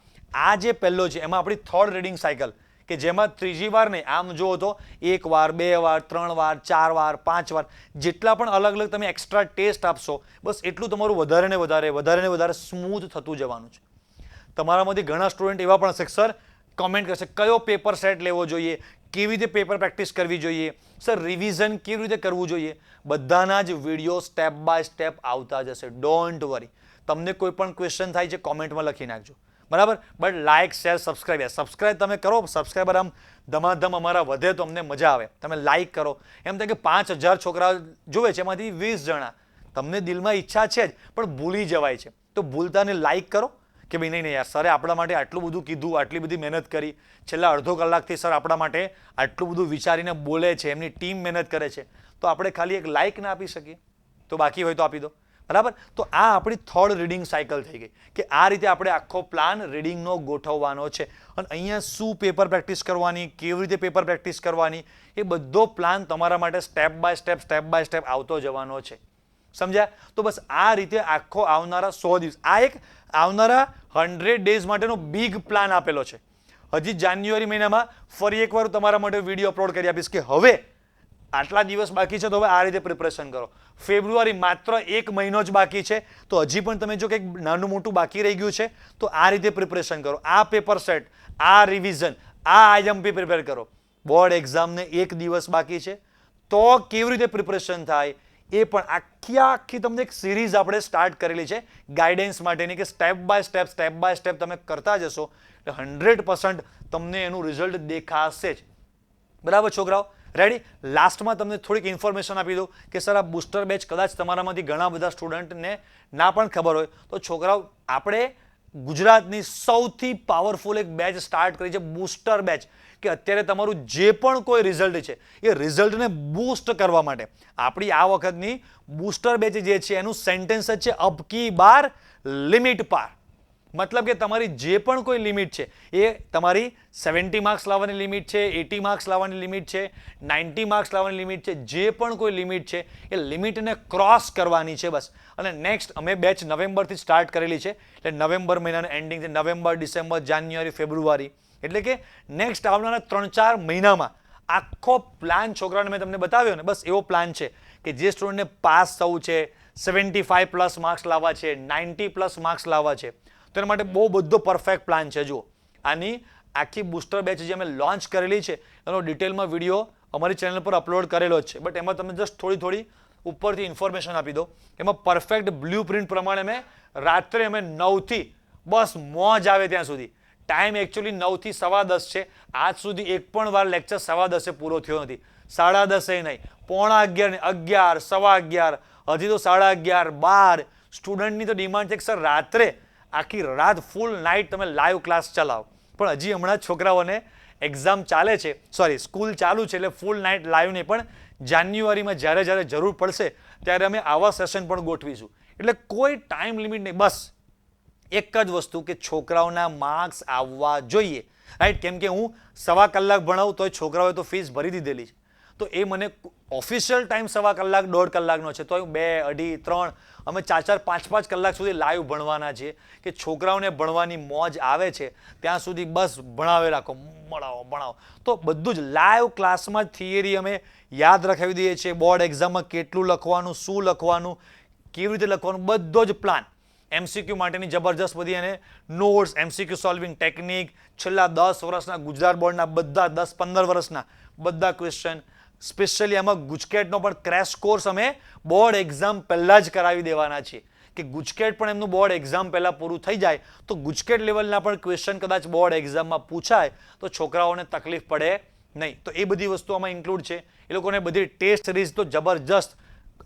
A: આ જે પહેલો છે એમાં આપણી 3rd રીડિંગ સાયકલ કે જેમાં ત્રીજી વાર નહીં, આમ જુઓ તો 1 વાર, 2 વાર, 3 વાર, 4 વાર, 5 વાર જેટલા પણ અલગ અલગ તમે એક્સ્ટ્રા ટેસ્ટ આપશો બસ એટલું તમારું વધારે ને વધારે સ્મૂથ થતું જવાનું છે. તમારામાંથી ઘણા સ્ટુડન્ટ એવા પણ હશે સર કમેન્ટ કરશે કયો પેપર સેટ લેવો જોઈએ, કેવી રીતે પેપર પ્રેક્ટિસ કરવી જોઈએ, સર રિવિઝન કેવી રીતે કરવું જોઈએ. બધાના જ વિડીયો સ્ટેપ બાય સ્ટેપ આવતા જશે. Don't worry. તમને કોઈ પણ ક્વેશ્ચન થાય છે કોમેન્ટમાં લખી નાખજો, બરાબર. બટ લાઇક, શેર, સબસ્ક્રાઇબ તમે કરો. સબસ્ક્રાઈબર આમ ધમાધમ અમારા વધે તો અમને મજા આવે. તમે લાઇક કરો. એમ થાય કે 5000 છોકરા જોવે છે એમાંથી 20 જણા તમને દિલમાં ઈચ્છા છે જ પણ ભૂલી જવાય છે. તો ભૂલતાને લાઇક કરો, કે ભાઈ નહીં યાર, સરે આપણા માટે આટલું બધું કીધું, આટલી બધી મહેનત કરી, છેલ્લા અડધો કલાકથી સર આપણા માટે આટલું બધું વિચારીને બોલે છે, એમની ટીમ મહેનત કરે છે, તો આપણે ખાલી એક લાઇક ના આપી શકીએ? તો બાકી હોય તો આપી દો, બરાબર? તો આ આપણી થર્ડ રીડિંગ સાયકલ થઈ ગઈ કે આ રીતે આપણે આખો પ્લાન રીડિંગનો ગોઠવવાનો છે. અને અહીંયા શું પેપર પ્રેક્ટિસ કરવાની, કેવી રીતે પેપર પ્રેક્ટિસ કરવાની, એ બધો પ્લાન તમારા માટે સ્ટેપ બાય સ્ટેપ આવતો જવાનો છે. સમજ્યા? તો બસ આ રીતે આખો આવનારા 100 દિવસ, આ એક આવનારા 100 ડેઝ માટેનો બિગ પ્લાન આપેલો છે. હજી જાન્યુઆરી મહિનામાં ફરી એકવાર તમારા માટે વિડીયો અપલોડ કરી આપીશ કે હવે આટલા દિવસ બાકી છે તો હવે આ રીતે પ્રિપરેશન કરો. ફેબ્રુઆરી માત્ર 1 મહિનો જ બાકી છે, તો હજી પણ તમે જો કંઈક નાનું મોટું બાકી રહી ગયું છે તો આ રીતે પ્રિપરેશન કરો. આ પેપર સેટ, આ રિવિઝન, આ આઈએમપી પ્રિપેર કરો. બોર્ડ એક્ઝામને 1 દિવસ બાકી છે તો કેવી રીતે પ્રિપરેશન થાય એ પણ આખી તમને એક સિરીઝ આપણે સ્ટાર્ટ કરેલી છે ગાઈડન્સ માટેની, કે સ્ટેપ બાય સ્ટેપ તમે કરતા જશો એટલે 100% તમને એનું રિઝલ્ટ દેખાશે જ. બરાબર છોકરાઓ? રેડી? લાસ્ટમાં તમને થોડીક ઇન્ફોર્મેશન આપી દઉં કે સર આ બુસ્ટર બેચ કદાચ તમારામાંથી ઘણા બધા સ્ટુડન્ટને ના પણ ખબર હોય તો છોકરાઓ, આપણે ગુજરાતની સૌથી પાવરફુલ એક બેચ સ્ટાર્ટ કરી છે, બુસ્ટર બેચ, કે અત્યારે તમારું જે પણ કોઈ રિઝલ્ટ છે એ રિઝલ્ટને બૂસ્ટ કરવા માટે આપણી આ વખતની બુસ્ટર બેચ જે છે એનું સેન્ટેન્સ જ છે અબ કી બાર લિમિટ પાર. મતલબ કે તમારી જે પણ કોઈ લિમિટ છે એ તમારી 70 માર્ક્સ લાવવાની લિમિટ છે, 80 માર્ક્સ લાવવાની લિમિટ છે, 90 માર્ક્સ લાવવાની લિમિટ છે, જે પણ કોઈ લિમિટ છે એ લિમિટને ક્રોસ કરવાની છે બસ. અને નેક્સ્ટ અમે બેચ નવેમ્બરથી સ્ટાર્ટ કરેલી છે, એટલે નવેમ્બર મહિનાનું એન્ડિંગ છે, નવેમ્બર, ડિસેમ્બર, જાન્યુઆરી, ફેબ્રુઆરી, એટલે કે નેક્સ્ટ આવનારા 3-4 મહિનામાં આખો પ્લાન છોકરાઓને મેં તમને બતાવ્યો ને, બસ એવો પ્લાન છે કે જે સ્ટુડન્ટને પાસ થવું છે, 75+ માર્ક્સ લાવવા છે, 90+ માર્ક્સ લાવવા છે, તો એના માટે બહુ બધો પરફેક્ટ પ્લાન છે. જુઓ, આની આખી બુસ્ટર બેચ જે અમે લોન્ચ કરેલી છે એનો ડિટેલમાં વિડીયો અમારી ચેનલ પર અપલોડ કરેલો જ છે, બટ એમાં તમે જસ્ટ થોડી ઉપરથી ઇન્ફોર્મેશન આપી દો. એમાં પરફેક્ટ બ્લુ પ્રિન્ટ પ્રમાણે મેં રાત્રે અમે 9થી બસ મોજ આવે ત્યાં સુધી, ટાઈમ એકચ્યુઅલી 9થી 10:15 છે, આજ સુધી એક પણ વાર લેક્ચર 10:15 પૂરો થયો નથી. 10:30 નહીં, 11:45, 11, 11:15, હજી તો 11:30, 12. સ્ટુડન્ટની તો ડિમાન્ડ છે કે સર રાત્રે આખી રાત ફૂલ નાઇટ તમે લાઈવ ક્લાસ ચલાવો, પણ હજી હમણાં છોકરાઓને એક્ઝામ ચાલે છે, સોરી સ્કૂલ ચાલુ છે, એટલે ફૂલ નાઇટ લાઈવ નહીં, પણ જાન્યુઆરીમાં જ્યારે જરૂર પડશે ત્યારે અમે આવા સેશન પણ ગોઠવીશું. એટલે કોઈ ટાઈમ લિમિટ નહીં, બસ એક જ વસ્તુ કે છોકરાઓના માર્ક્સ આવવા જોઈએ, રાઈટ? કેમ કે હું 1.25 કલાક ભણાવું તોય છોકરાઓએ તો ફીસ ભરી દીધેલી છે, તો એ મને ઓફિશિયલ ટાઈમ 1.25 કલાક 1.5 કલાકનો છે, તો 2, 2.5, 3 અમે 4, 5 કલાક સુધી લાઈવ ભણવાના છીએ કે છોકરાઓને ભણવાની મોજ આવે છે ત્યાં સુધી બસ ભણાવે રાખો, ભણાવો. તો બધું જ લાઈવ ક્લાસમાં થિયરી અમે યાદ રખાવી દઈએ છીએ. બોર્ડ એક્ઝામમાં કેટલું લખવાનું, શું લખવાનું, કેવી રીતે લખવાનું, બધો જ પ્લાન. MCQ માટેની જબરજસ્ત બધી અને નોટ્સ, MCQ સોલ્વિંગ ટેકનિક, છેલ્લા 10 વર્ષના ગુજરાત બોર્ડના બધા 10-15 વર્ષના બધા ક્વેશ્ચન, સ્પેશિયલી આમાં ગુજકેટનો પણ ક્રેશ કોર્સ અમે બોર્ડ એક્ઝામ પહેલાં જ કરાવી દેવાના છીએ કે ગુજકેટ પણ એમનું બોર્ડ એક્ઝામ પહેલાં પૂરું થઈ જાય તો ગુજકેટ લેવલના પણ ક્વેશ્ચન કદાચ બોર્ડ એક્ઝામમાં પૂછાય તો છોકરાઓને તકલીફ પડે નહીં. તો એ બધી વસ્તુ આમાં ઇન્ક્લુડ છે. એ લોકોને બધી ટેસ્ટ સિરીઝ તો જબરજસ્ત,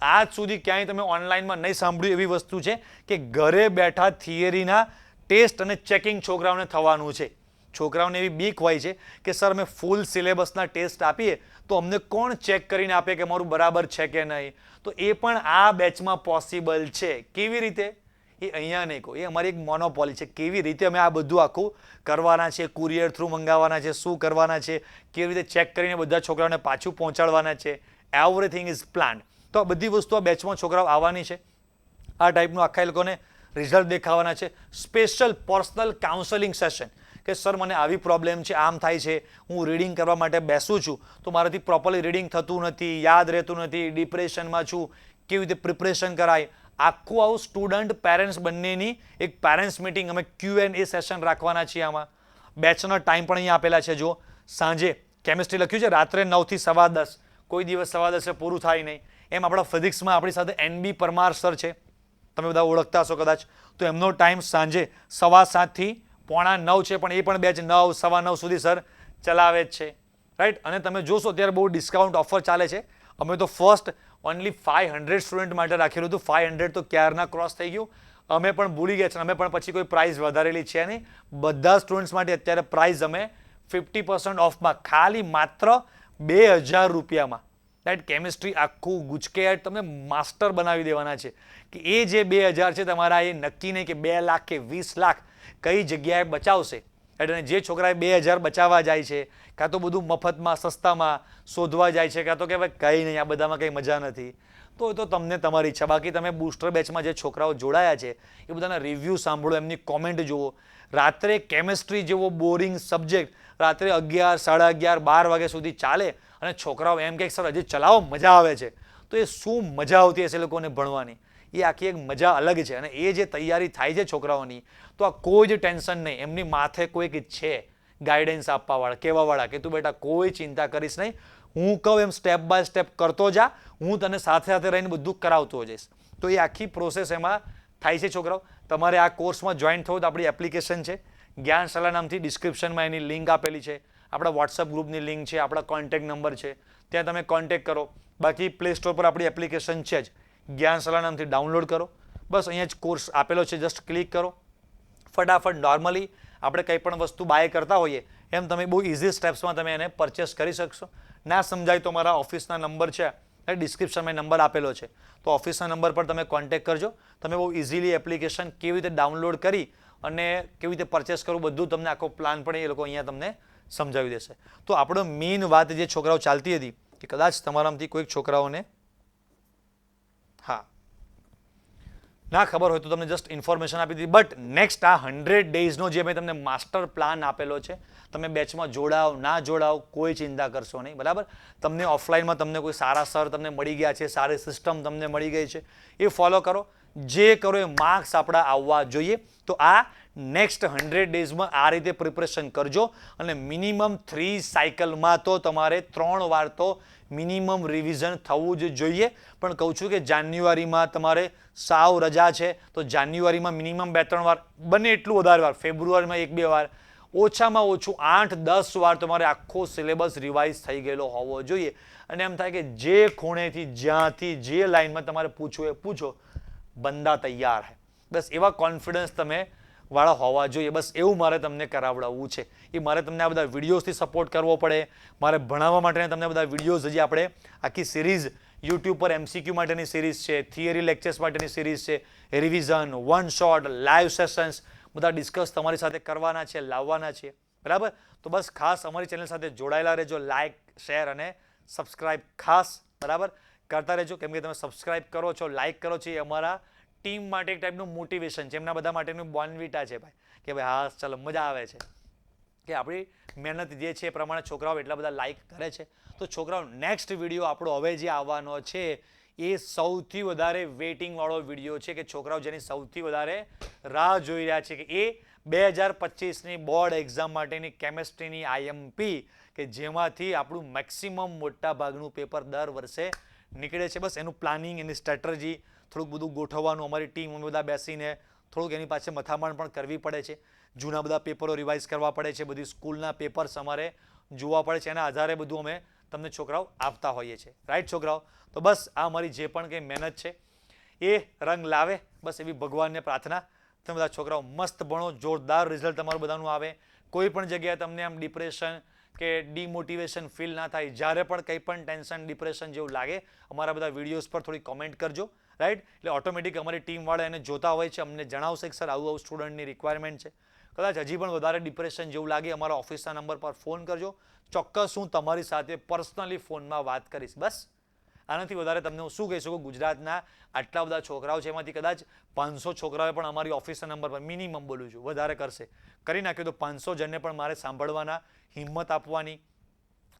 A: આજ સુધી ક્યાંય તમે ઓનલાઈનમાં નહીં સાંભળ્યું એવી વસ્તુ છે કે ઘરે બેઠા થિયરીના ટેસ્ટ અને ચેકિંગ છોકરાઓને થવાનું છે. છોકરાઓને એવી બીક હોય છે કે સર અમે ફૂલ સિલેબસના ટેસ્ટ આપીએ તો અમને કોણ ચેક કરીને આપે કે મારું બરાબર છે કે નહીં? તો એ પણ આ બેચમાં પોસિબલ છે. કેવી રીતે? એ અહીંયા નહીં કહો, એ અમારી એક મોનોપોલી છે. કેવી રીતે અમે આ બધું આખું કરવાના છે, કુરિયર થ્રુ મંગાવવાના છે, શું કરવાના છે, કેવી રીતે ચેક કરીને બધા છોકરાઓને પાછું પહોંચાડવાના છે, એવરીથિંગ ઇઝ પ્લાન્ડ. તો આ બધી વસ્તુ આ બેચમાં છોકરાઓ આવવાની છે. આ ટાઈપનું આખા એ લોકોને રિઝલ્ટ દેખાવાના છે. સ્પેશિયલ પર્સનલ કાઉન્સેલિંગ સેશન કે સર મને આવી પ્રોબ્લેમ છે, આમ થાય છે, હું રીડિંગ કરવા માટે બેસું છું તો મારાથી પ્રોપરલી રીડિંગ થતું નથી, યાદ રહેતું નથી, ડિપ્રેશનમાં છું, કેવી રીતે પ્રિપરેશન કરાય, આખું આવું સ્ટુડન્ટ પેરેન્ટ્સ બંનેની એક પેરેન્ટ્સ મિટિંગ અમે Q&A સેશન રાખવાના છીએ. આમાં બેચના ટાઈમ પણ અહીંયા આપેલા છે. જો સાંજે કેમિસ્ટ્રી લખ્યું છે રાત્રે 9થી 10:15, કોઈ દિવસ 10:15 પૂરું થાય નહીં. એમ આપણા ફિઝિક્સમાં આપણી સાથે NB પરમાર સર છે, તમે બધા ઓળખતા હશો કદાચ, તો એમનો ટાઈમ સાંજે 7:15 થી 8:45 છે, પણ એ પણ બેચ 9, 9:15 સુધી સર ચલાવે જ છે, રાઈટ? અને તમે જોશો અત્યારે બહુ ડિસ્કાઉન્ટ ઓફર ચાલે છે. અમે તો ફર્સ્ટ ઓનલી 500 સ્ટુડન્ટ માટે રાખેલું હતું, 500 તો ક્યારના ક્રોસ થઈ ગયું. અમે પણ ભૂલી ગયા છે, અમે પણ પછી કોઈ પ્રાઇઝ વધારેલી છે નહીં. બધા સ્ટુડન્ટ્સ માટે અત્યારે પ્રાઇઝ અમે 50% ઓફમાં ખાલી માત્ર 2000 રૂપિયામાં, રાઈટ, કેમિસ્ટ્રી આખું ગુજકેટ તમને માસ્ટર બનાવી દેવાના છે. કે એ જે 2000 છે તમારા, એ નક્કી નહીં કે 2 લાખ કે 20 લાખ કઈ જગ્યાએ બચાવશે. એટલે જે છોકરાએ 2000 બચાવવા જાય છે, કાં તો બધું મફતમાં સસ્તામાં શોધવા જાય છે, કાં તો કે ભાઈ કંઈ નહીં, આ બધામાં કંઈ મજા નથી, તો એ તો તમને તમારી ઈચ્છા. બાકી તમે બુસ્ટર બેચમાં જે છોકરાઓ જોડાયા છે એ બધાના રિવ્યૂ સાંભળો, એમની કોમેન્ટ જુઓ. રાત્રે કેમિસ્ટ્રી જેવો બોરિંગ સબ્જેક્ટ રાત્રે 11, 11:30, 12 વાગ્યા સુધી ચાલે અને છોકરાઓ એમ કે સર હજી ચલાવો, મજા આવે છે. તો એ શું મજા આવતી હશે લોકોને ભણવાની? એ આખી એક મજા અલગ છે. અને એ જે તૈયારી થાય છે છોકરાઓની, તો આ કોઈ જ ટેન્શન નહીં. એમની માથે કોઈક છે ગાઈડન્સ આપવાવાળા, કહેવાવાળા કે તું બેટા કોઈ ચિંતા કરીશ નહીં, હું કહું એમ સ્ટેપ બાય સ્ટેપ કરતો જા, હું તને સાથે સાથે રહીને બધું કરાવતો જઈશ. તો એ આખી પ્રોસેસ એમાં થાય છે છોકરાઓ. તમારે આ કોર્સમાં જોઈન થવું તો આપણી એપ્લિકેશન છે જ્ઞાનશાલા નામથી, ડિસ્ક્રિપ્શનમાં એની લિંક આપેલી છે, આપણા વોટ્સઅપ ગ્રુપની લિંક છે, આપણા કોન્ટેક્ટ નંબર છે, ત્યાં તમે કોન્ટેક્ટ કરો. બાકી પ્લે સ્ટોર પર આપણી એપ્લિકેશન છે જ, જ્ઞાનશાલા નામથી ડાઉનલોડ કરો. બસ અહીંયા જ કોર્સ આપેલો છે, જસ્ટ ક્લિક કરો. ફટાફટ નોર્મલી આપણે કંઈ પણ વસ્તુ બાય કરતા હોઈએ એમ તમે બહુ ઇઝી સ્ટેપ્સમાં તમે એને પરચેસ કરી શકશો. ના સમજાય તો મારા ઓફિસના નંબર છે, ડિસ્ક્રિપ્શનમાં નંબર આપેલો છે, તો ઓફિસના નંબર પર તમે કોન્ટેક્ટ કરજો. તમે બહુ ઇઝીલી એપ્લિકેશન કેવી રીતે ડાઉનલોડ કરી અને કેવી રીતે પરચેસ કરવું, બધું તમને આખો પ્લાન પણ એ લોકો અહીંયા તમને સમજાવી દેશે. તો આપણો મેઇન વાત જે છોકરાઓ ચાલતી હતી કે કદાચ તમારામાંથી કોઈક છોકરાઓને ના ખબર હોય તો તમને જસ્ટ ઇન્ફોર્મેશન આપી દીધી. બટ નેક્સ્ટ આ 100 ડેઝનો જે મેં તમને માસ્ટર પ્લાન આપેલો છે, તમે બેચમાં જોડાઓ ના જોડાઓ કોઈ ચિંતા કરશો નહીં, બરાબર. તમને ઓફલાઈનમાં તમને કોઈ સારા સર તમને મળી ગયા છે, સારી સિસ્ટમ તમને મળી ગઈ છે, એ ફોલો કરો. જે કરો એ માર્ક્સ આપણા આવવા જોઈએ. તો આ નેક્સ્ટ 100 ડેઝમાં આ રીતે પ્રિપરેશન કરજો. અને મિનિમમ 3 સાયકલમાં તો તમારે 3 વાર તો મિનિમમ રિવિઝન થવું જ જોઈએ. પણ કહું છું કે જાન્યુઆરીમાં તમારે સાવ રજા છે, તો જાન્યુઆરીમાં મિનિમમ 2-3 વાર, બને એટલું વધારે વાર, ફેબ્રુઆરીમાં 1-2 વાર, ઓછામાં ઓછું 8-10 વાર તમારે આખો સિલેબસ રિવાઇઝ થઈ ગયેલો હોવો જોઈએ. અને એમ થાય કે જે ખૂણેથી જ્યાંથી જે લાઈનમાં તમારે પૂછવું એ પૂછો, બંદા તૈયાર હે. બસ એવા કોન્ફિડન્સ તમે વાળા હોવા જોઈએ. બસ એવું મારે તમને કરાવડાવવું છે. એ મારે તમને આ બધા વિડીયોઝથી સપોર્ટ કરવો પડે, મારે ભણાવવા માટે તમને બધા વિડીયોઝ હજી આપણે આખી સિરીઝ યુટ્યુબ પર MCQ માટેની સિરીઝ છે, થિયરી લેક્ચર્સ માટેની સિરીઝ છે, revision, one shot, live sessions બધા ડિસ્કસ તમારી સાથે કરવાના છે, લાવવાના છે, બરાબર. તો બસ ખાસ અમારી ચેનલ સાથે જોડાયેલા રહેજો. લાઇક, શેર અને સબસ્ક્રાઇબ ખાસ બરાબર કરતા રહેજો. કેમ કે તમે સબસ્ક્રાઇબ કરો છો, લાઇક કરો છો, એ અમારા ટીમ માટે એક ટાઈપનું મોટિવેશન છે, એમના બધા માટેનું બોર્નવિટા છે ભાઈ, કે ભાઈ હા ચાલો મજા આવે છે કે આપણી મહેનત જે છે એ પ્રમાણે છોકરાઓ એટલા બધા લાઇક કરે છે. તો છોકરાઓ નેક્સ્ટ વિડીયો આપણો હવે જે આવવાનો છે એ સૌથી વધારે વેઇટિંગવાળો વિડીયો છે, કે છોકરાઓ જેની સૌથી વધારે રાહ જોઈ રહ્યા છે, કે એ 2025ની બોર્ડ એક્ઝામ માટેની કેમેસ્ટ્રીની IMP, કે જેમાંથી આપણું મેક્સિમમ મોટા ભાગનું પેપર દર વર્ષે નીકળે છે. બસ એનું પ્લાનિંગ, એની સ્ટ્રેટર્જી, થોડુંક બધું ગોઠવવાનું, અમારી ટીમ અમે બધા બેસીને થોડુંક એની પાછળ મથામણ પણ કરવી પડે છે. જૂના બધા પેપરો રિવાઇઝ કરવા પડે છે, બધી સ્કૂલના પેપર્સ અમારે જોવા પડે છે, એના આધારે બધું અમે તમને છોકરાઓ આપતા હોઈએ છીએ, રાઈટ છોકરાઓ. તો બસ આ અમારી જે પણ કંઈ મહેનત છે એ રંગ લાવે, બસ એવી ભગવાનને પ્રાર્થના. તમે બધા છોકરાઓ મસ્ત ભણો, જોરદાર રિઝલ્ટ તમારું બધાનું આવે. કોઈ પણ જગ્યાએ તમને આમ ડિપ્રેશન કે ડિમોટિવેશન ફીલ ના થાય. જ્યારે પણ કંઈ પણ ટેન્શન, ડિપ્રેશન જેવું લાગે, અમારા બધા વિડીયોઝ પર થોડી કોમેન્ટ કરજો, રાઈટ. એટલે ઓટોમેટિક અમારી ટીમવાળા એને જોતા હોય છે, અમને જણાવશે કે સર આવું આવું સ્ટુડન્ટની રિક્વાયરમેન્ટ છે. કદાચ હજી પણ વધારે ડિપ્રેશન જેવું લાગે, અમારા ઓફિસના નંબર પર ફોન કરજો. ચોક્કસ હું તમારી સાથે પર્સનલી ફોનમાં વાત કરીશ. બસ આનાથી વધારે તમને હું શું કહી શકું. ગુજરાતના આટલા બધા છોકરાઓ છે, એમાંથી કદાચ 500 છોકરાઓએ પણ અમારી ઓફિસના નંબર પર, મિનિમમ બોલું છું, વધારે કરશે, કરી નાખ્યું તો 500 જણને પણ મારે સાંભળવાના, હિંમત આપવાની.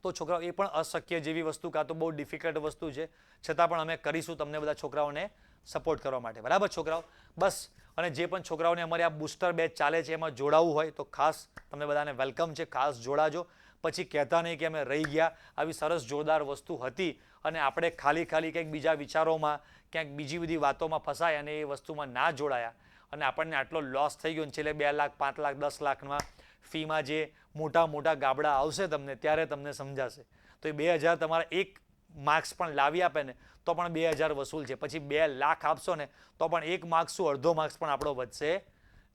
A: તો છોકરાઓ એ પણ અશક્ય જેવી વસ્તુ, કાં તો બહુ ડિફિકલ્ટ વસ્તુ છે, છતાં પણ અમે કરીશું તમને બધા છોકરાઓને સપોર્ટ કરવા માટે, બરાબર છોકરાઓ. બસ અને જે પણ છોકરાઓને અમારી આ બુસ્ટર બેચ ચાલે છે એમાં જોડાવવું હોય તો ખાસ તમને બધાને વેલકમ છે, ખાસ જોડાજો. પછી કહેતા નહીં કે અમે રહી ગયા. આવી સરસ જોરદાર વસ્તુ હતી અને આપણે ખાલી કંઈક બીજા વિચારોમાં, ક્યાંક બીજી બધી વાતોમાં ફસાય અને એ વસ્તુમાં ના જોડાયા અને આપણને આટલો લોસ થઈ ગયો. છેલ્લે 2 લાખ, 5 લાખ, 10 લાખમાં ફીમાં જે મોટા ગાબડા આવશે તમને, ત્યારે તમને સમજાશે. તો એ 2000 તમારા એક માર્ક્સ પણ લાવી આપે ને તો પણ 2000 વસૂલ છે. પછી 2 લાખ આપશો ને તો પણ 1 માર્ક્સ શું અડધો માર્ક્સ પણ આપણો વધશે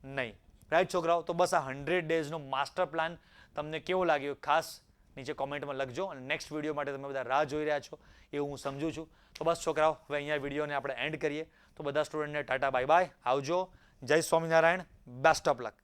A: નહીં. રાઈટ છોકરાઓ? તો બસ આ 100 ડેઝનો માસ્ટર પ્લાન તમને કેવો લાગ્યો ખાસ નીચે કોમેન્ટમાં લખજો. અને નેક્સ્ટ વિડીયો માટે તમે બધા રાહ જોઈ રહ્યા છો એવું હું સમજુ છું. તો બસ છોકરાઓ, હવે અહીંયા વિડીયોને આપણે એન્ડ કરીએ. તો બધા સ્ટુડન્ટને ટાટા બાય બાય, આવજો, જય સ્વામિનારાયણ, બેસ્ટ ઓફ લક.